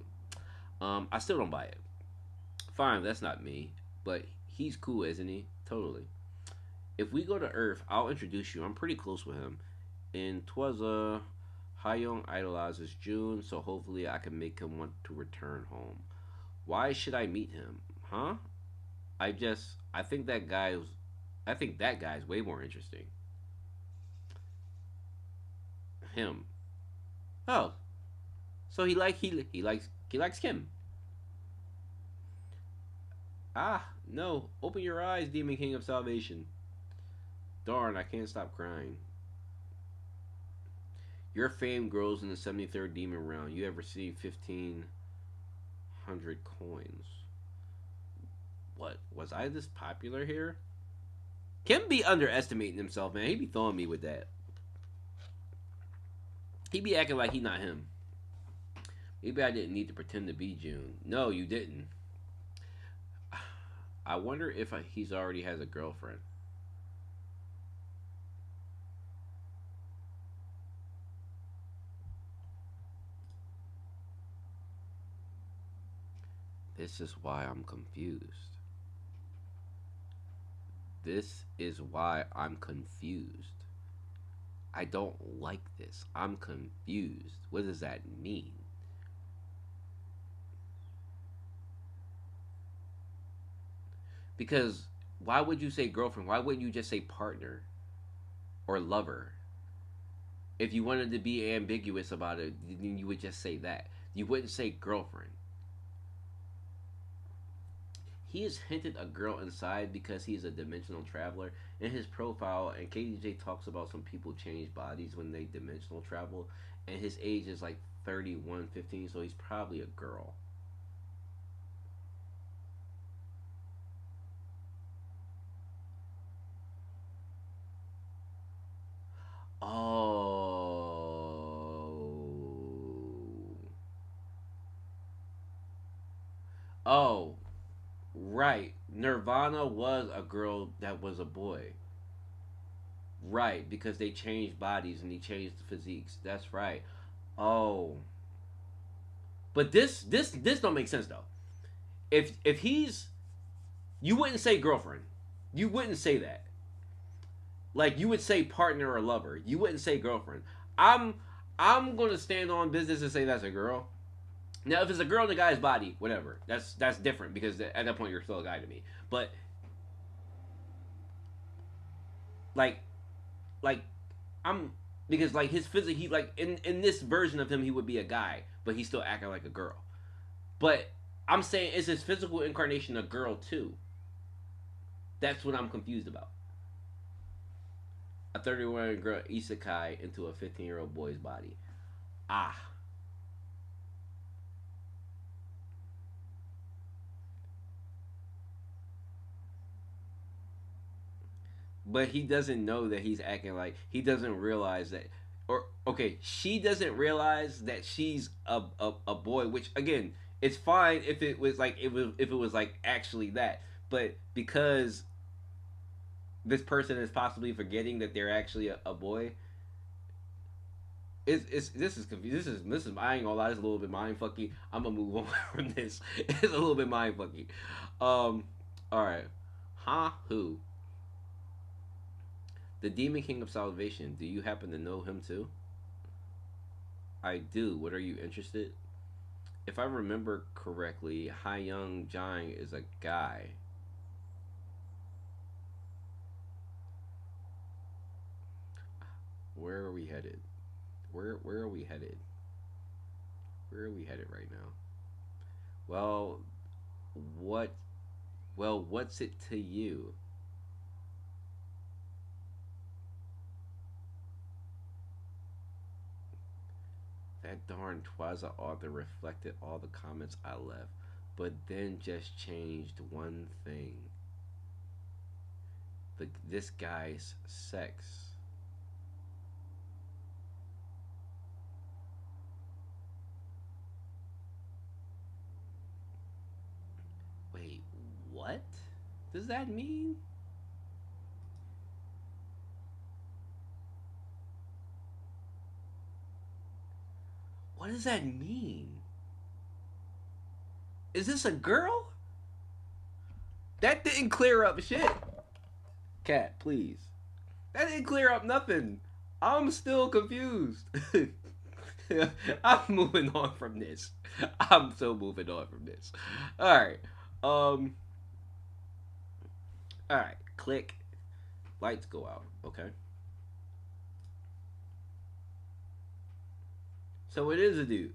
I still don't buy it. Fine, that's not me, but he's cool, isn't he? Totally. If we go to Earth, I'll introduce you. I'm pretty close with him. And 'twas Hyung idolizes June, so hopefully I can make him want to return home. Why should I meet him? Huh? I think that guy's way more interesting. Him. Oh, so he likes Kim. Ah, no. Open your eyes, Demon King of Salvation. Darn, I can't stop crying. Your fame grows in the 73rd Demon Round. You have received 1,500 coins. What? Was I this popular here? Kim be underestimating himself, man. He be throwing me with that. He be acting like he not him. Maybe I didn't need to pretend to be June. No, you didn't. I wonder if he's already has a girlfriend. This is why I'm confused. This is why I'm confused. I don't like this. I'm confused. What does that mean? Because why would you say girlfriend? Why wouldn't you just say partner or lover? If you wanted to be ambiguous about it, then you would just say that. You wouldn't say girlfriend. He has hinted a girl inside because he's a dimensional traveler. In his profile, and KDJ talks about some people change bodies when they dimensional travel, and his age is like 31, 15, so he's probably a girl. Oh. Oh, right. Nirvana was a girl that was a boy. Right, because they changed bodies and he changed physiques. That's right. Oh, but this don't make sense though. If he's you wouldn't say girlfriend. You wouldn't say that. Like you would say partner or lover. You wouldn't say girlfriend. I'm I'm gonna stand on business and say that's a girl Now, if it's a girl in a guy's body, whatever, that's different because at that point you're still a guy to me. But like, like I'm because like his physique, he like in this version of him, he would be a guy, but he's still acting like a girl. But I'm saying, is his physical incarnation a girl too? That's what I'm confused about. A 31 girl isekai into a 15-year-old boy's body. Ah, but he doesn't know that he's acting like he doesn't realize that, or okay, she doesn't realize that she's a boy, which again, it's fine if it was like if it was like actually that, but because this person is possibly forgetting that they're actually a boy. It's this is confusing. This is I ain't gonna lie. It's a little bit mind fucky. I'm gonna move on from this. It's a little bit mind fucky. All right. Huh? Who? The Demon King of Salvation. Do you happen to know him too? I do. What are you interested? If I remember correctly, Hai Young Jang is a guy. Where are we headed? Where are we headed? Where are we headed right now? Well, what what's it to you? That darn Twaza author reflected all the comments I left, but then just changed one thing. This guy's sex. Wait, what does that mean? What does that mean? Is this a girl? That didn't clear up shit. Cat, please. That didn't clear up nothing. I'm still confused. I'm moving on from this. I'm so moving on from this. All right. Um. All right. Click. Lights go out. Okay. So it is a dude.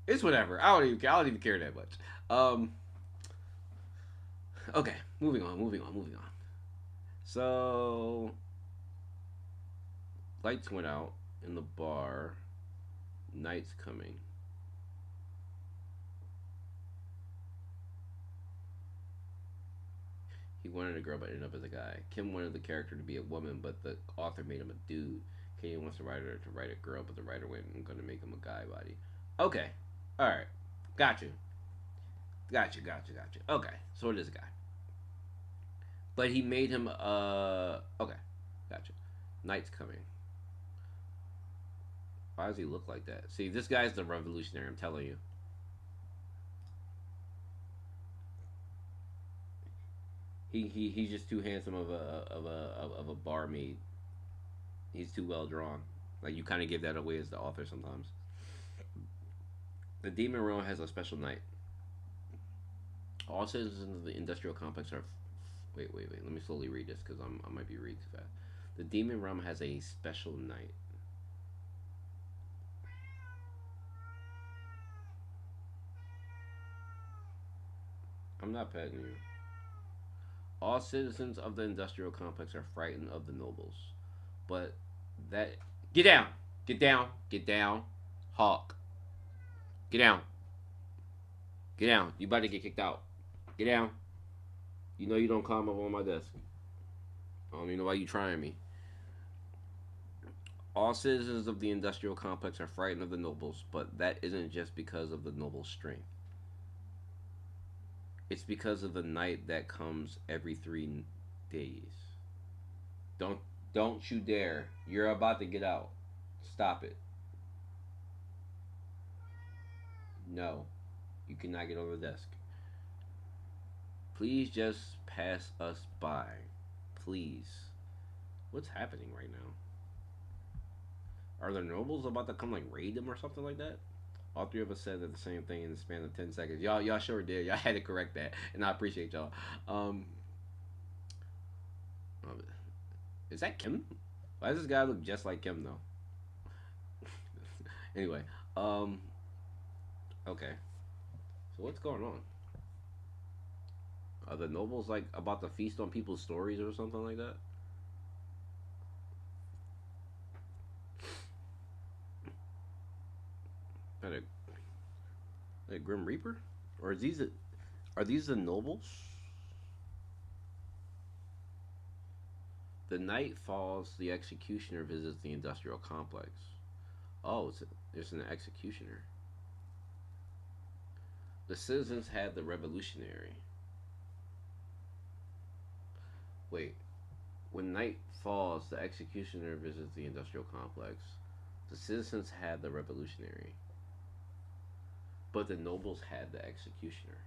It's whatever. I don't even care. I don't even care that much. Um. Okay. Moving on. Moving on. Moving on. So lights went out in the bar. Night's coming. He wanted a girl but ended up as a guy. Kim wanted the character to be a woman, but the author made him a dude. Katie wants the writer to write a girl, but the writer went and going to make him a guy body. Okay. All right. Got you. Got you. Got you. Got you. Okay. So it is a guy. But he made him, okay. Got you. Night's coming. Why does he look like that? See, this guy's the revolutionary, I'm telling you. He's just too handsome of a barmaid. He's too well drawn. Like you kind of give that away as the author sometimes. The Demon Realm has a special night. All citizens of the industrial complex are. Wait. Let me slowly read this because I might be reading too fast. The Demon Realm has a special night. I'm not petting you. All citizens of the industrial complex are frightened of the nobles, but that get down, get down, get down, Hawk, get down, get down. You about to get kicked out. Get down. You know you don't climb up on my desk. I don't even know why you trying me. All citizens of the industrial complex are frightened of the nobles, but that isn't just because of the nobles' strength. It's because of the night that comes every 3 days. Don't don't you dare. You're about to get out. Stop it. No. You cannot get on the desk. Please just pass us by. Please. What's happening right now? Are the nobles about to come like raid them or something like that? All three of us said the same thing in the span of 10 seconds. Y'all sure did. Y'all had to correct that, and I appreciate y'all. Um, is that Kim? Why does this guy look just like Kim though? Anyway, um, okay. So what's going on? Are the nobles like about to feast on people's stories or something like that? Are they Grim Reaper, or are these the nobles? The night falls. The executioner visits the industrial complex. Oh, there's an executioner. The citizens had the revolutionary. Wait, when night falls, the executioner visits the industrial complex. The citizens had the revolutionary, but the nobles had the executioner.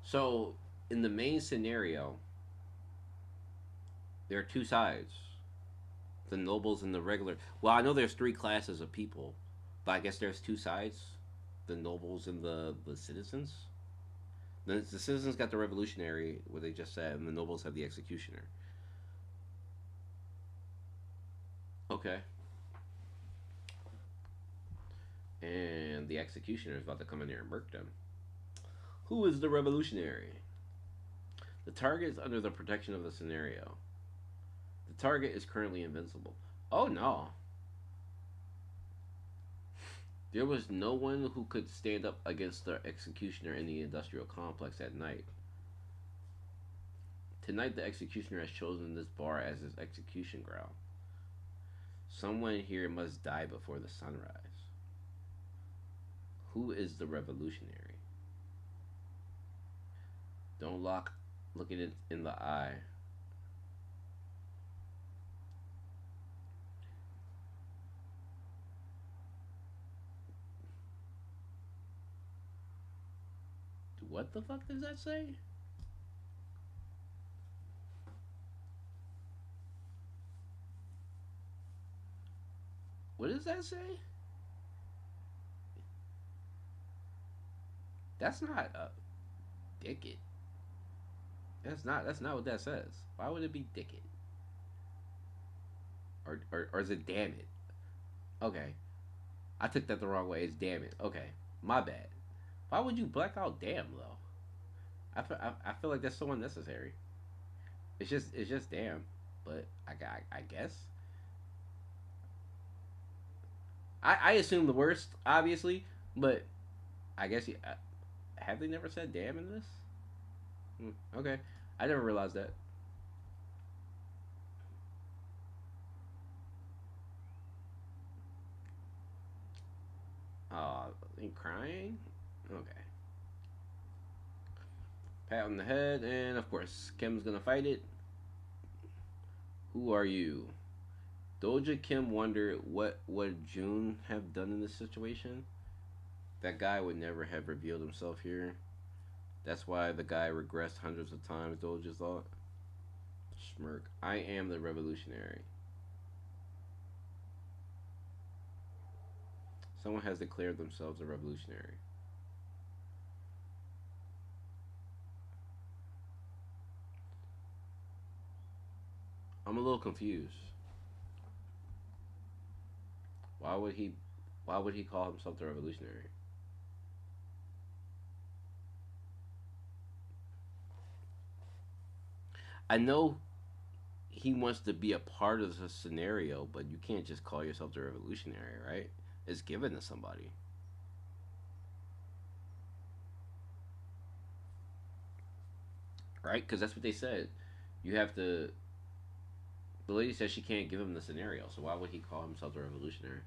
So, in the main scenario, there are two sides: the nobles and the regular. Well, I know there's three classes of people, but I guess there's two sides: the nobles and the citizens. The citizens got the revolutionary, what they just said, and the nobles have the executioner. Okay. And the executioner is about to come in here and murk them. Who is the revolutionary? The target is under the protection of the scenario. The target is currently invincible. Oh no. There was no one who could stand up against the executioner in the industrial complex at night. Tonight, the executioner has chosen this bar as his execution ground. Someone here must die before the sunrise. Who is the revolutionary? Don't look at it in the eye. What the fuck does that say? What does that say? That's not a Dickett. That's not what that says. Why would it be Dickett? Or is it damn it? Okay. I took that the wrong way. It's damn it. Okay. My bad. Why would you black out damn though? I feel like that's so unnecessary. It's just damn. But I guess I assume the worst, obviously, but I guess have they never said damn in this? Okay, I never realized that. In crying. Okay, pat on the head, and of course Kim's gonna fight it. Who are you? Doja Kim wondered what would June have done in this situation. That guy would never have revealed himself here. That's why the guy regressed hundreds of times, Doja thought. Smirk. I am the revolutionary. Someone has declared themselves a revolutionary. I'm a little confused. Why would he why would he call himself the revolutionary? I know he wants to be a part of the scenario, but you can't just call yourself the revolutionary, right? It's given to somebody, right? Because that's what they said. You have to. The lady says she can't give him the scenario, so why would he call himself the revolutionary?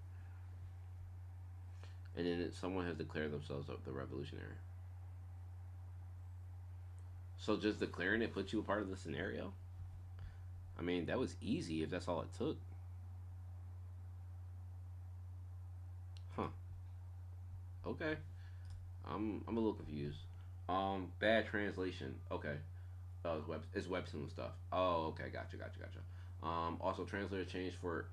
And then someone has declared themselves the revolutionary. So just declaring it puts you a part of the scenario. I mean, that was easy if that's all it took. Huh. Okay. I'm a little confused. Bad translation. Okay. Oh, it's Webtoon stuff. Oh, okay. Gotcha. Also, translator changed for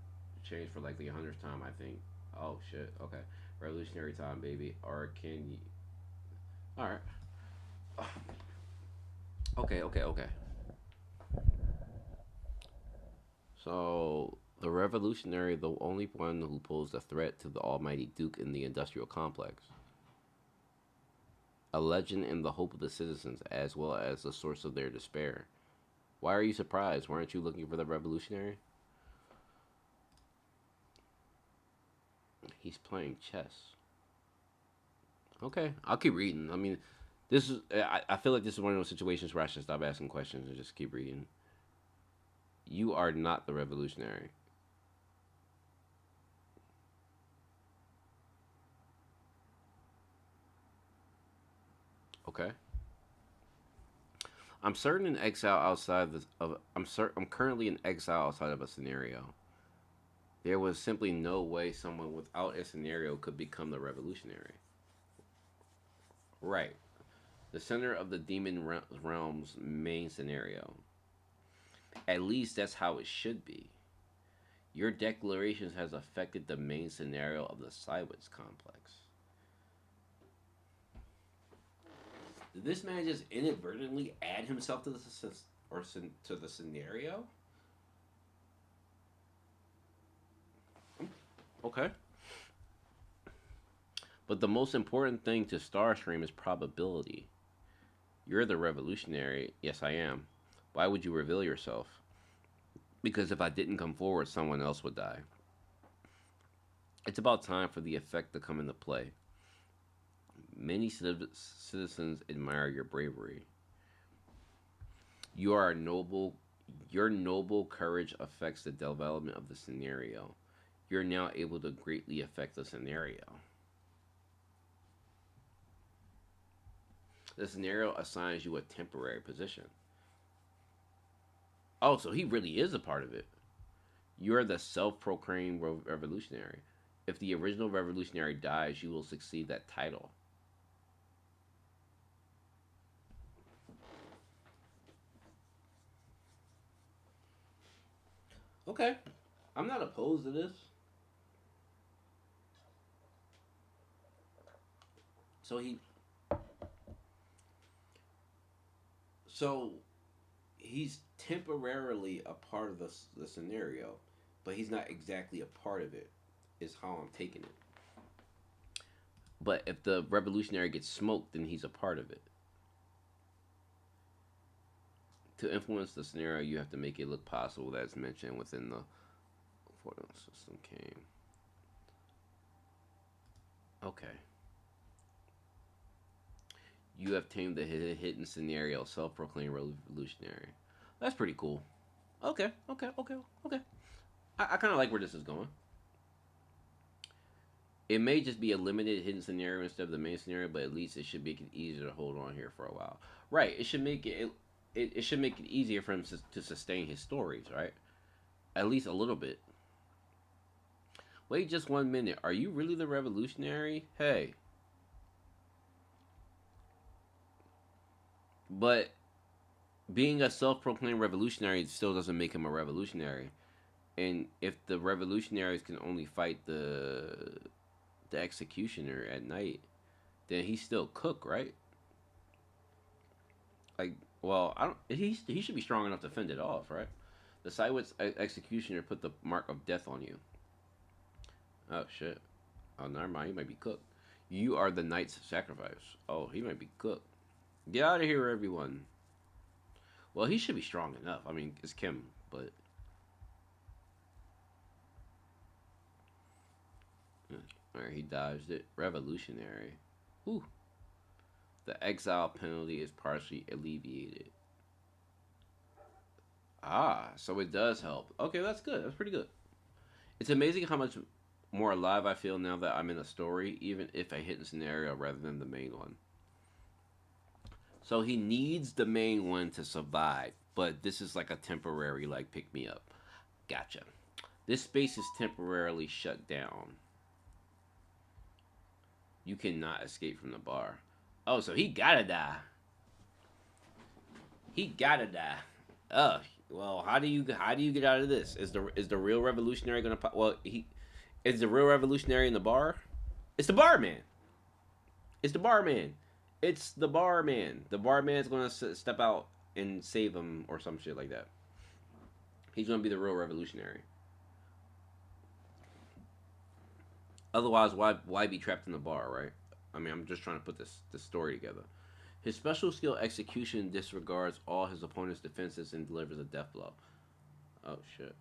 changed for like the 100th time, I think. Oh shit. Okay. Revolutionary time, baby. Or can you? All right. Okay. Okay. Okay. So the revolutionary, the only one who posed a threat to the almighty Duke in the industrial complex, a legend and the hope of the citizens, as well as the source of their despair. Why are you surprised? Weren't you looking for the revolutionary? He's playing chess. Okay, I'll keep reading. I mean, this is. I feel like this is one of those situations where I should stop asking questions and just keep reading. You are not the revolutionary. Okay. I'm certain in exile outside of. I'm currently in exile outside of a scenario. There was simply no way someone without a scenario could become the revolutionary. Right. The center of the demon realm's main scenario. At least that's how it should be. Your declarations has affected the main scenario of the Cywitz complex. Did this man just inadvertently add himself to to the scenario? Okay. But the most important thing to Starstream is probability. You're the revolutionary. Yes, I am. Why would you reveal yourself? Because if I didn't come forward, someone else would die. It's about time for the effect to come into play. Many citizens admire your bravery. You are a noble. Your noble courage affects the development of the scenario. You're now able to greatly affect the scenario. The scenario assigns you a temporary position. Oh, so he really is a part of it. You're the self proclaimed revolutionary. If the original revolutionary dies, you will succeed that title. Okay. I'm not opposed to this. So he so he's temporarily a part of the scenario, but he's not exactly a part of it. Is how I'm taking it. But if the revolutionary gets smoked, then he's a part of it. To influence the scenario, you have to make it look possible that's mentioned within the Portal system came. Okay. You have tamed the hidden scenario, self-proclaimed revolutionary. That's pretty cool. Okay, okay, okay, okay. I kind of like where this is going. It may just be a limited hidden scenario instead of the main scenario, but at least it should make it easier to hold on here for a while. Right. It should make it should make it easier for him to sustain his stories. Right. At least a little bit. Wait just 1 minute. Are you really the revolutionary? Hey. But being a self-proclaimed revolutionary still doesn't make him a revolutionary. And if the revolutionaries can only fight the executioner at night, then he's still Cook, right? Like, well, I don't. He should be strong enough to fend it off, right? The Cywitz executioner put the mark of death on you. Oh shit. Oh, never mind. He might be Cook. You are the knight's sacrifice. Oh, he might be Cook. Get out of here, everyone. Well, he should be strong enough. I mean, it's Kim, but all right, he dodged it. Revolutionary. Ooh. The exile penalty is partially alleviated. Ah, so it does help. Okay, that's good. That's pretty good. It's amazing how much more alive I feel now that I'm in a story, even if I hit a scenario rather than the main one. So he needs the main one to survive, but this is like a temporary, like, pick me up. Gotcha. This space is temporarily shut down. You cannot escape from the bar. Oh, so he gotta die. He gotta die. Oh, Well, how do you get out of this? Is the real revolutionary gonna pop? Well, he is the real revolutionary in the bar. It's the barman. It's the barman. It's the barman. The barman's gonna step out and save him or some shit like that. He's gonna be the real revolutionary. Otherwise, why be trapped in the bar, right? I mean, I'm just trying to put this story together. His special skill execution disregards all his opponent's defenses and delivers a death blow. Oh shit.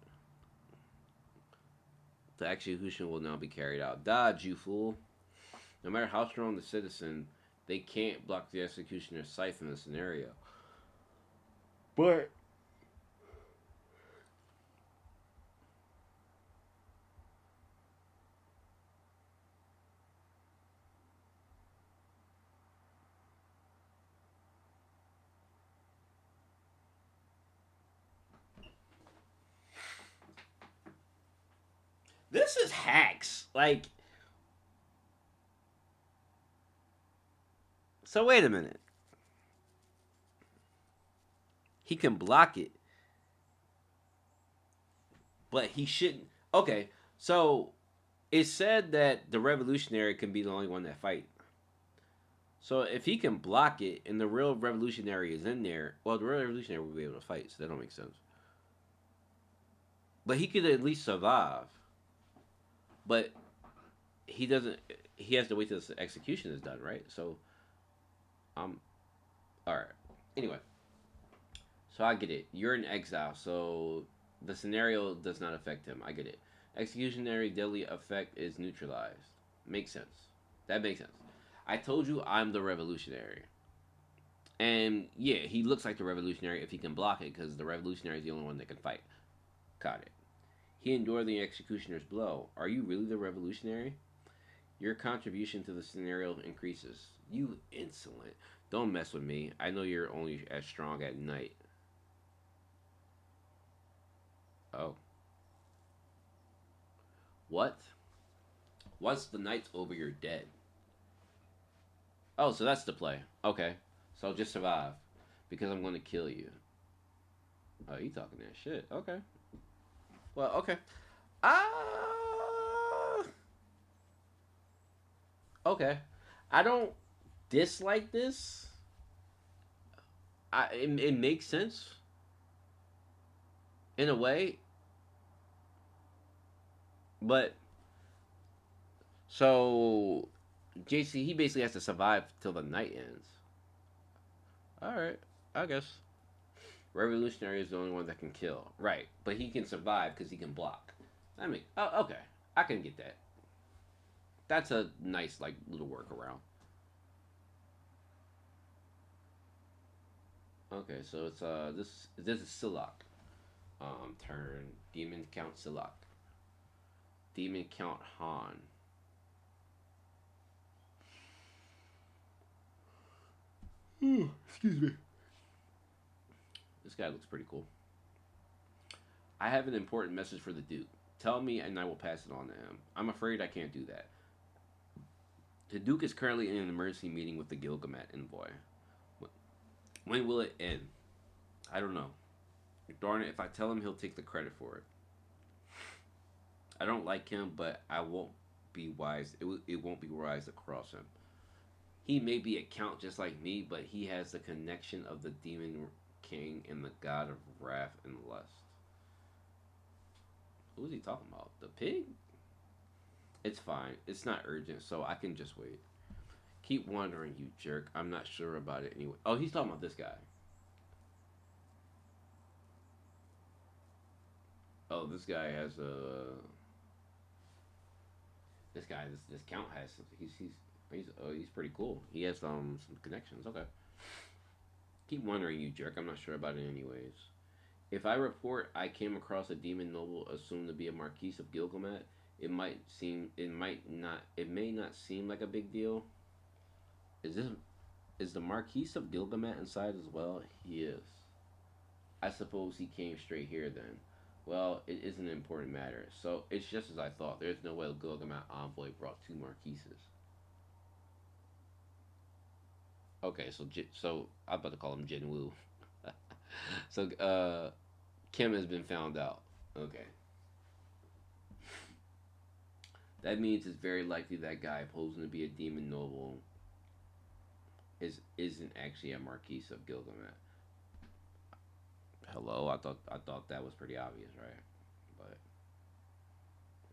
The execution will now be carried out. Dodge, you fool. No matter how strong the citizen, they can't block the executioner's scythe in the scenario. But this is hacks. Like, so wait a minute. He can block it, but he shouldn't. Okay, so it said that the revolutionary can be the only one that fight. So if he can block it and the real revolutionary is in there, well, the real revolutionary will be able to fight. So that don't make sense. But he could at least survive. But he doesn't. He has to wait till the execution is done, right? So, um, all right. Anyway, so I get it. You're in exile, so the scenario does not affect him. I get it. Executionary deadly effect is neutralized. Makes sense. That makes sense. I told you I'm the revolutionary. And yeah, he looks like the revolutionary if he can block it, because the revolutionary is the only one that can fight. Got it. He endured the executioner's blow. Are you really the revolutionary? Your contribution to the scenario increases. You insolent. Don't mess with me. I know you're only as strong at night. Oh. What? Once the night's over, you're dead. Oh, so that's the play. Okay. So just survive. Because I'm going to kill you. Oh, you talking that shit. Okay. Well, okay. Ah. Okay. I don't dislike this. It makes sense in a way, but so JC he basically has to survive till the night ends. All right, I guess revolutionary is the only one that can kill, right? But he can survive because he can block. I mean, oh, okay, I can get that. That's a nice like little workaround. Okay, so it's this is Silak. Turn demon count Silak. Demon count Han. Excuse me. This guy looks pretty cool. I have an important message for the Duke. Tell me and I will pass it on to him. I'm afraid I can't do that. The Duke is currently in an emergency meeting with the Gilgamesh envoy. When will it end? I don't know. Darn it, if I tell him, he'll take the credit for it. I don't like him, but I won't be wise. It won't be wise to cross him. He may be a count just like me, but he has the connection of the demon king and the god of wrath and lust. Who is he talking about? The pig? It's fine. It's not urgent, so I can just wait. Keep wondering, you jerk. I'm not sure about it anyway. Oh, he's talking about this guy. Oh, this guy has a. This guy, this count has. He's pretty cool. He has some connections. Okay. Keep wondering, you jerk. I'm not sure about it anyways. If I report I came across a demon noble assumed to be a Marquise of Gilgamesh, it may not seem like a big deal. Is this is the Marquise of Gilgamesh inside as well? He is. I suppose he came straight here then. Well, it isn't an important matter. So it's just as I thought. There's no way the Gilgamesh envoy brought two Marquises. Okay, so I'm about to call him Jinwoo. So Kim has been found out. Okay. That means it's very likely that guy posing to be a demon noble isn't actually a Marquise of Gilgamesh. Hello, I thought that was pretty obvious, right? But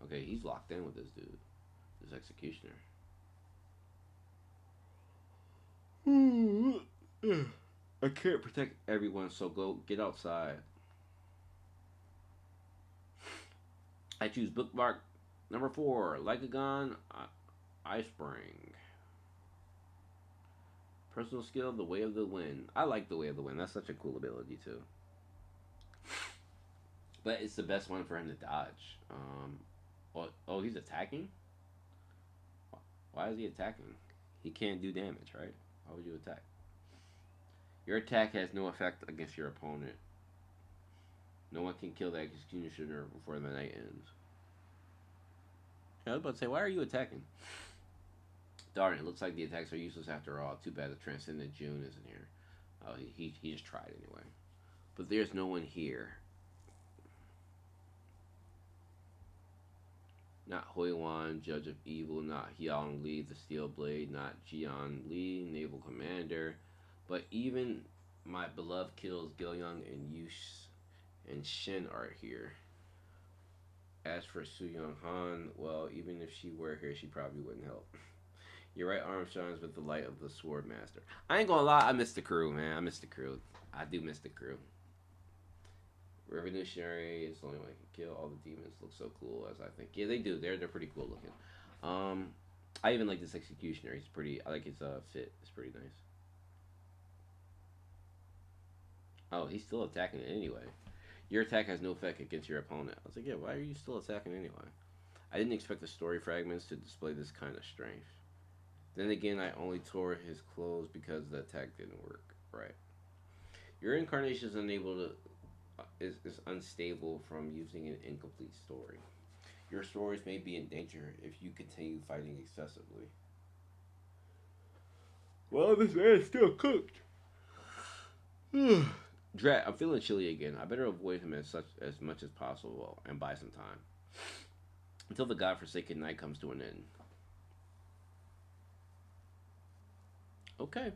okay, he's locked in with this dude, this executioner. I can't protect everyone, so go get outside. I choose bookmark number 4, Lycagon Ice Spring. Personal skill, the way of the wind. I like the way of the wind. That's such a cool ability too. But it's the best one for him to dodge. Oh, he's attacking. Why is he attacking? He can't do damage, right? Why would you attack? Your attack has no effect against your opponent. No one can kill the executioner before the night ends. I was about to say, why are you attacking? Darn, it looks like the attacks are useless after all. Too bad the Transcendent June isn't here. Oh, he just tried anyway. But there's no one here. Not Huiwan, Judge of Evil, not Hyang Li, the Steel Blade, not Jian Li, Naval Commander, but even my beloved kills Gilyoung and Yush and Shin are here. As for Su Young Han, well, even if she were here, she probably wouldn't help. Your right arm shines with the light of the Sword Master. I ain't gonna lie, I miss the crew, man. I miss the crew. I do miss the crew. Revolutionary is the only one I can kill. All the demons look so cool, as I think. Yeah, they do. They're pretty cool looking. I even like this executioner. He's pretty. I like his fit. It's pretty nice. Oh, he's still attacking it anyway. Your attack has no effect against your opponent. I was like, yeah, why are you still attacking anyway? I didn't expect the story fragments to display this kind of strength. Then again, I only tore his clothes because the attack didn't work. Right. Your incarnation is unable to is unstable from using an incomplete story. Your stories may be in danger if you continue fighting excessively. Well, this man is still cooked. Drat, I'm feeling chilly again. I better avoid him as much as possible and buy some time until the godforsaken night comes to an end. Okay.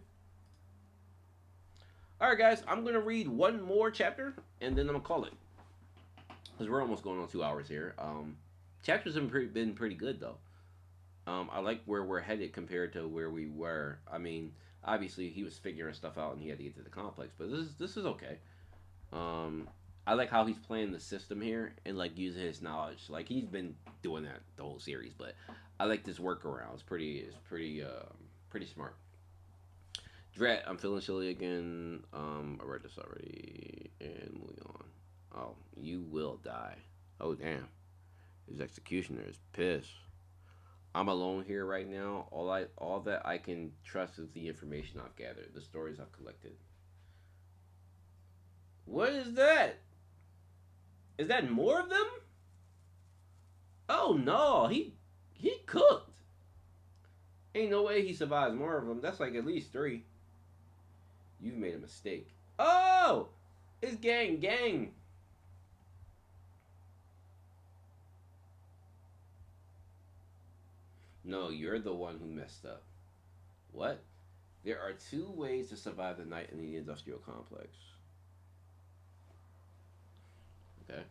All right, guys. I'm gonna read one more chapter and then I'm gonna call it because we're almost going on 2 hours here. Chapters have been pretty good though. I like where we're headed compared to where we were. I mean, obviously he was figuring stuff out and he had to get to the complex, but this is okay. I like how he's playing the system here and like using his knowledge. Like he's been doing that the whole series, but I like this workaround. It's pretty smart. Drat, I'm feeling chilly again. I read this already and moving on. Oh, you will die. Oh damn, his executioner is pissed. I'm alone here right now. All that I can trust is the information I've gathered, the stories I've collected. What is that? Is that more of them? Oh no, he cooked. Ain't no way he survives more of them. That's like at least 3. You've made a mistake. Oh, it's gang. No, you're the one who messed up. What? There are 2 ways to survive the night in the industrial complex. Okay.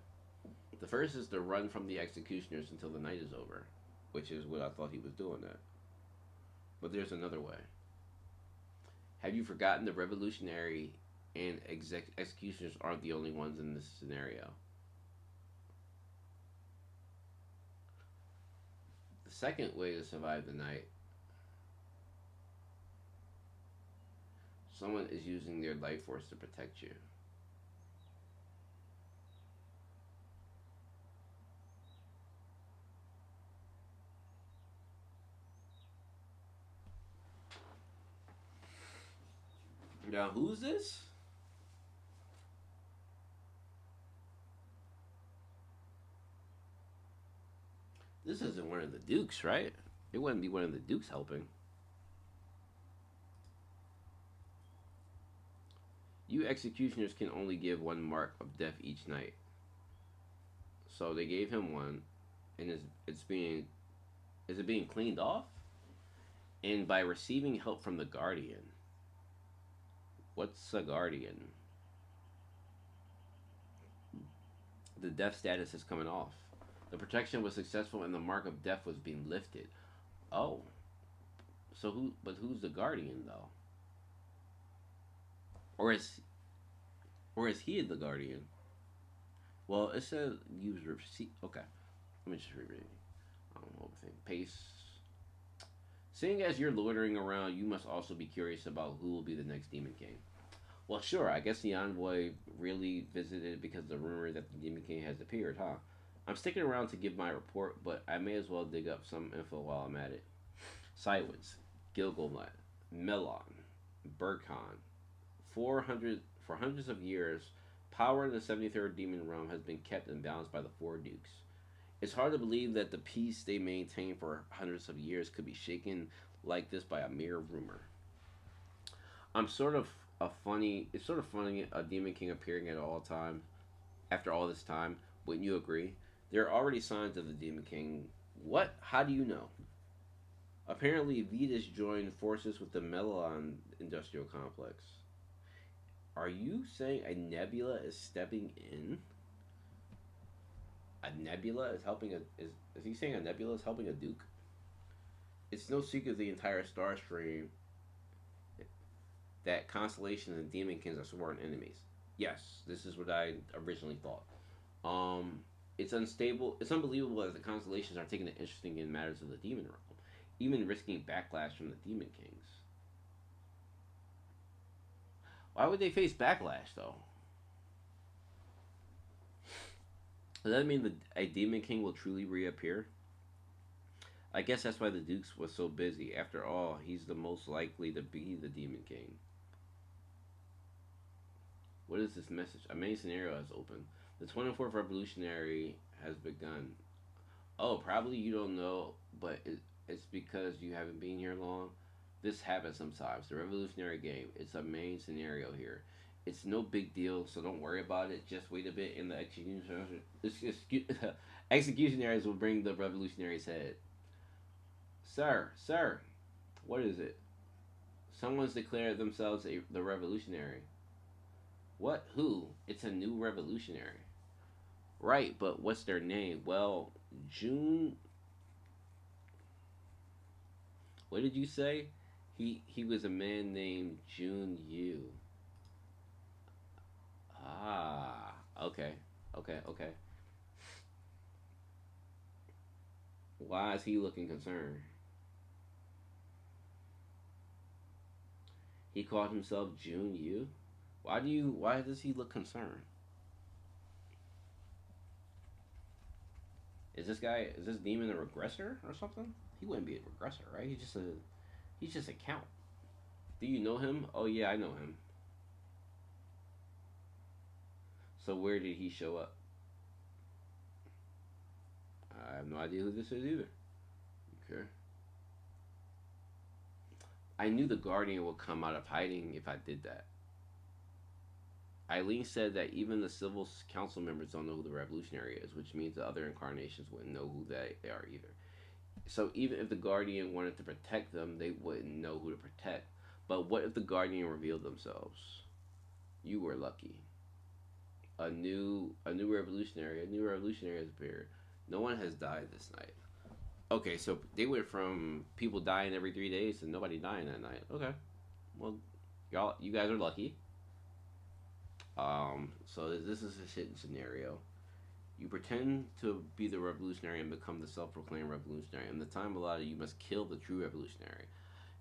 The first is to run from the executioners until the night is over, which is what I thought he was doing that. But there's another way. Have you forgotten the revolutionary and executioners aren't the only ones in this scenario? The second way to survive the night, someone is using their life force to protect you. Now, who's this? This isn't one of the dukes, right? It wouldn't be one of the dukes helping. You executioners can only give one mark of death each night. So they gave him one, and is it being cleaned off? And by receiving help from the guardian. What's a guardian? The death status is coming off. The protection was successful, and the mark of death was being lifted. Oh, so who? But who's the guardian though? Or is he the guardian? Well, it says use receipt. Okay, let me just read it. I don't know everything. Pace. Seeing as you're loitering around, you must also be curious about who will be the next Demon King. Well, sure. I guess the envoy really visited because the rumor that the Demon King has appeared, huh? I'm sticking around to give my report, but I may as well dig up some info while I'm at it. Sidewoods, Gilgamesh, Melon, Burkhan. 400 for hundreds of years, power in the 73rd Demon Realm has been kept in balance by the Four Dukes. It's hard to believe that the peace they maintained for hundreds of years could be shaken like this by a mere rumor. I'm sort of a funny. It's sort of funny a Demon King appearing at all time after all this time. Wouldn't you agree? There are already signs of the Demon King. What? How do you know? Apparently, Vetus joined forces with the Melon industrial complex. Are you saying a nebula is stepping in? A nebula is helping a is he saying a nebula is helping a duke? It's no secret the entire star stream that constellations and demon kings are sworn enemies. Yes, this is what I originally thought. It's unstable. It's unbelievable that the constellations are taking an interest in matters of the demon realm, even risking backlash from the demon kings. Why would they face backlash though? Does that mean that a demon king will truly reappear? I guess that's why the Dukes was so busy. After all, he's the most likely to be the demon king. What is this message? A main scenario has opened. The 24th revolutionary has begun. Oh, probably you don't know, but it's because you haven't been here long. This happens sometimes. The revolutionary game. It's a main scenario here. It's no big deal, so don't worry about it. Just wait a bit, and the executionaries will bring the revolutionary's head. Sir, what is it? Someone's declared themselves the revolutionary. What? Who? It's a new revolutionary. Right, but what's their name? Well, June. What did you say? He was a man named Jun Yu. Ah, okay. Why is he looking concerned? He called himself Jun Yu. Why does he look concerned? Is this demon a regressor or something? He wouldn't be a regressor, right? He's just a count. Do you know him? Oh yeah, I know him. So where did he show up? I have no idea who this is either. Okay. I knew the Guardian would come out of hiding if I did that. Eileen said that even the civil council members don't know who the revolutionary is, which means the other incarnations wouldn't know who they are either. So even if the Guardian wanted to protect them, they wouldn't know who to protect. But what if the Guardian revealed themselves? You were lucky. A new revolutionary has appeared. No one has died this night. Okay, so they went from people dying every 3 days to nobody dying that night. Okay, well, you guys are lucky. So this is a shit scenario. You pretend to be the revolutionary and become the self-proclaimed revolutionary. And the time allotted, you must kill the true revolutionary.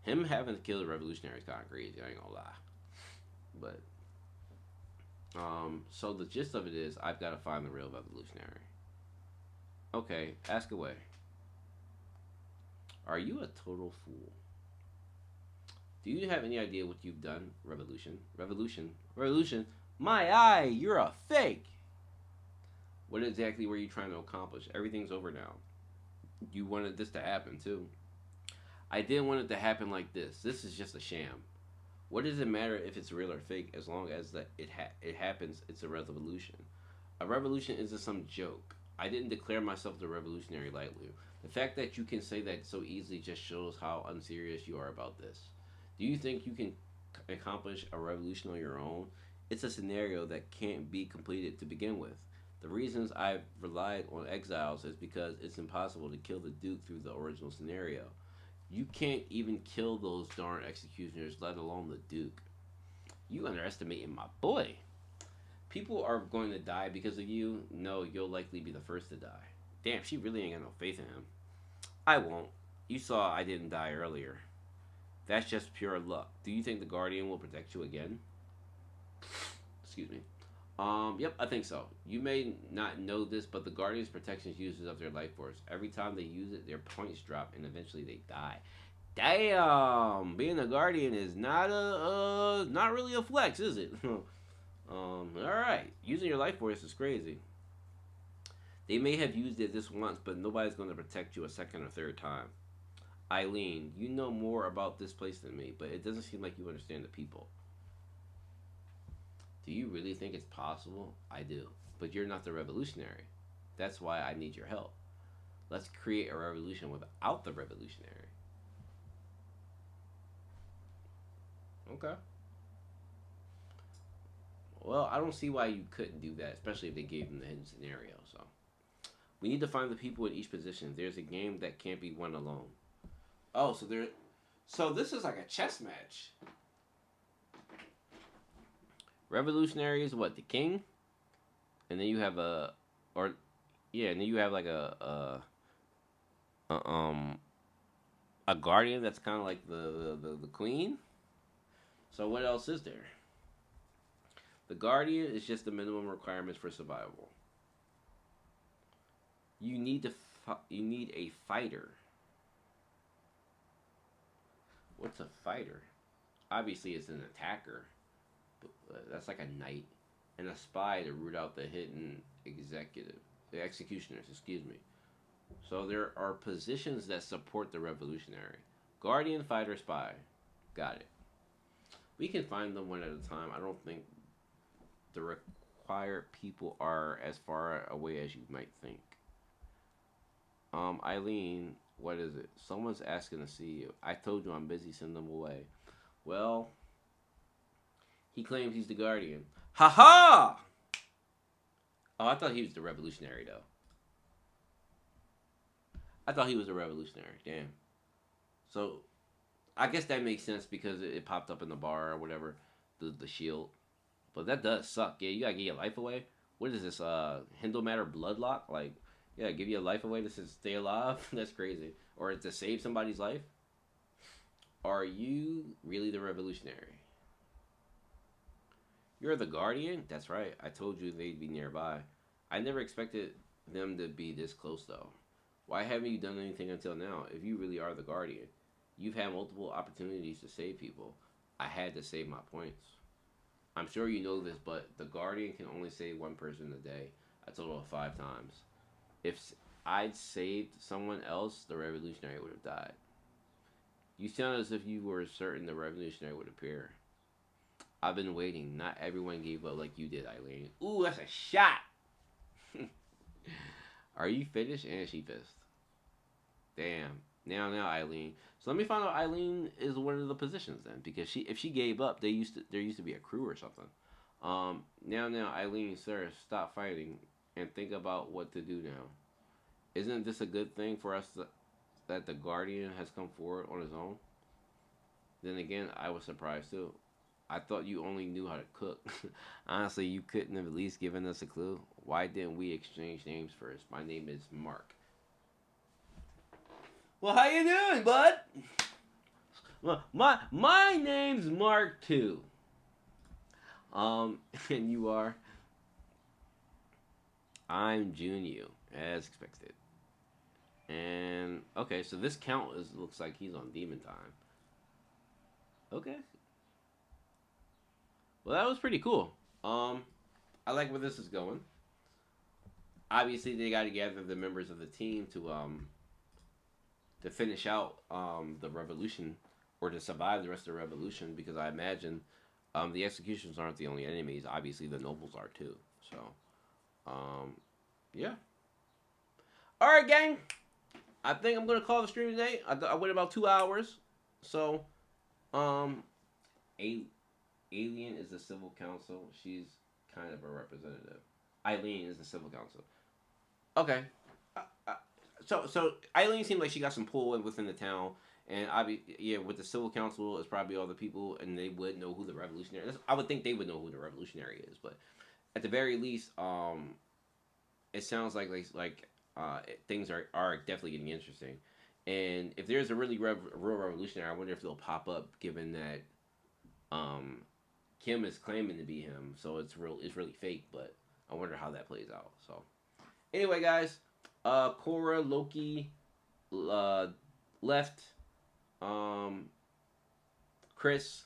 Him having to kill the revolutionary is kind of crazy. I ain't gonna lie. But so the gist of it is, I've got to find the real revolutionary. Okay, ask away. Are you a total fool? Do you have any idea what you've done? Revolution. My eye, you're a fake. What exactly were you trying to accomplish? Everything's over now. You wanted this to happen too. I didn't want it to happen like this. This is just a sham. What does it matter if it's real or fake as long as it happens? It's a revolution. A revolution isn't some joke. I didn't declare myself the revolutionary lightly. The fact that you can say that so easily just shows how unserious you are about this. Do you think you can accomplish a revolution on your own? It's a scenario that can't be completed to begin with. The reasons I've relied on exiles is because it's impossible to kill the Duke through the original scenario. You can't even kill those darn executioners, let alone the Duke. You underestimating my boy. People are going to die because of you. No, you'll likely be the first to die. Damn, she really ain't got no faith in him. I won't. You saw I didn't die earlier. That's just pure luck. Do you think the Guardian will protect you again? Excuse me. Yep, I think so. You may not know this, but the Guardian's protections uses up their life force. Every time they use it, their points drop, and eventually they die. Damn, being a Guardian is not really a flex, is it? All right, using your life force is crazy. They may have used it this once, but nobody's going to protect you a second or third time. Eileen, you know more about this place than me, but it doesn't seem like you understand the people. Do you really think it's possible? I do. But you're not the revolutionary. That's why I need your help. Let's create a revolution without the revolutionary. Okay. Well, I don't see why you couldn't do that, especially if they gave them the hidden scenario. So, we need to find the people in each position. There's a game that can't be won alone. Oh, so this is like a chess match. Revolutionary is what, the king, and then you have and then you have like a guardian that's kind of like the queen. So what else is there? The guardian is just the minimum requirements for survival. You need a fighter. What's a fighter? Obviously, it's an attacker. That's like a knight, and a spy to root out the hidden the executioners. Excuse me. So there are positions that support the revolutionary: guardian, fighter, spy. Got it. We can find them one at a time. I don't think the required people are as far away as you might think. Eileen, what is it? Someone's asking to see you. I told you I'm busy. Send them away. Well, he claims he's the guardian. Ha ha! Oh, I thought he was the revolutionary, though. I thought he was a revolutionary. Damn. So, I guess that makes sense because it popped up in the bar or whatever, the shield. But that does suck. Yeah, you gotta get your life away. What is this? Hindle matter bloodlock? Like, yeah, give your life away to stay alive. That's crazy. Or to save somebody's life. Are you really the revolutionary? You're the guardian? That's right. I told you they'd be nearby. I never expected them to be this close, though. Why haven't you done anything until now? If you really are the guardian, you've had multiple opportunities to save people. I had to save my points. I'm sure you know this, but the guardian can only save one person a day, a total of 5 times. If I'd saved someone else, the revolutionary would have died. You sound as if you were certain the revolutionary would appear. I've been waiting. Not everyone gave up like you did, Eileen. Ooh, that's a shot! Are you finished? And she pissed. Damn. Now, Eileen. So let me find out Eileen is one of the positions then, because if she gave up, there used to be a crew or something. Now, Eileen, sir, stop fighting and think about what to do now. Isn't this a good thing for us that the Guardian has come forward on his own? Then again, I was surprised too. I thought you only knew how to cook. Honestly, you couldn't have at least given us a clue. Why didn't we exchange names first? My name is Mark. Well, how you doing, bud? Well, my name's Mark too. And you are? I'm Junyu, as expected. And okay, so this count looks like he's on demon time. Okay. Well, that was pretty cool. I like where this is going. Obviously, they got to gather the members of the team to finish out the revolution or to survive the rest of the revolution, because I imagine the executions aren't the only enemies. Obviously, the nobles are too. So, um, yeah. All right, gang. I think I'm gonna call the stream today. I went about 2 hours. So, um, a Alien is the civil council. She's kind of a representative. Eileen is the civil council. Okay. Uh, uh, so Eileen seemed like she got some pull within the town, and yeah, with the civil council is probably all the people, and they would know who the revolutionary is. I would think they would know who the revolutionary is, but at the very least, it sounds like things are definitely getting interesting. And if there's a really real revolutionary, I wonder if they'll pop up, given that um, Kim is claiming to be him, so it's really fake. But I wonder how that plays out. So anyway, guys, Cora, Loki, uh, left, um, Chris,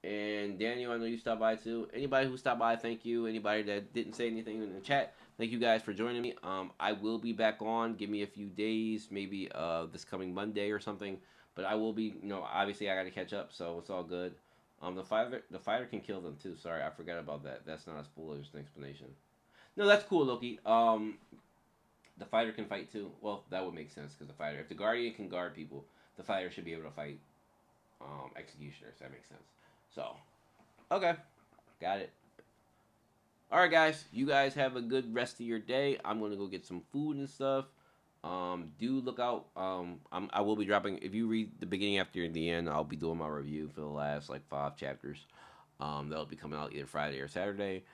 and Daniel. I know you stopped by too. Anybody who stopped by, thank you. Anybody that didn't say anything in the chat, thank you guys for joining me. I will be back on. Give me a few days, maybe this coming Monday or something. But I will be. Obviously I got to catch up, so it's all good. The fighter can kill them too. Sorry, I forgot about that. That's not a spoiler. Just an explanation. No, that's cool, Loki. The fighter can fight too. Well, that would make sense because the fighter, if the guardian can guard people, the fighter should be able to fight executioners. That makes sense. So, okay, got it. All right, guys. You guys have a good rest of your day. I'm gonna go get some food and stuff. Do look out. I will be dropping. If you read the beginning after the end, I'll be doing my review for the last like 5 chapters. That'll be coming out either Friday or Saturday.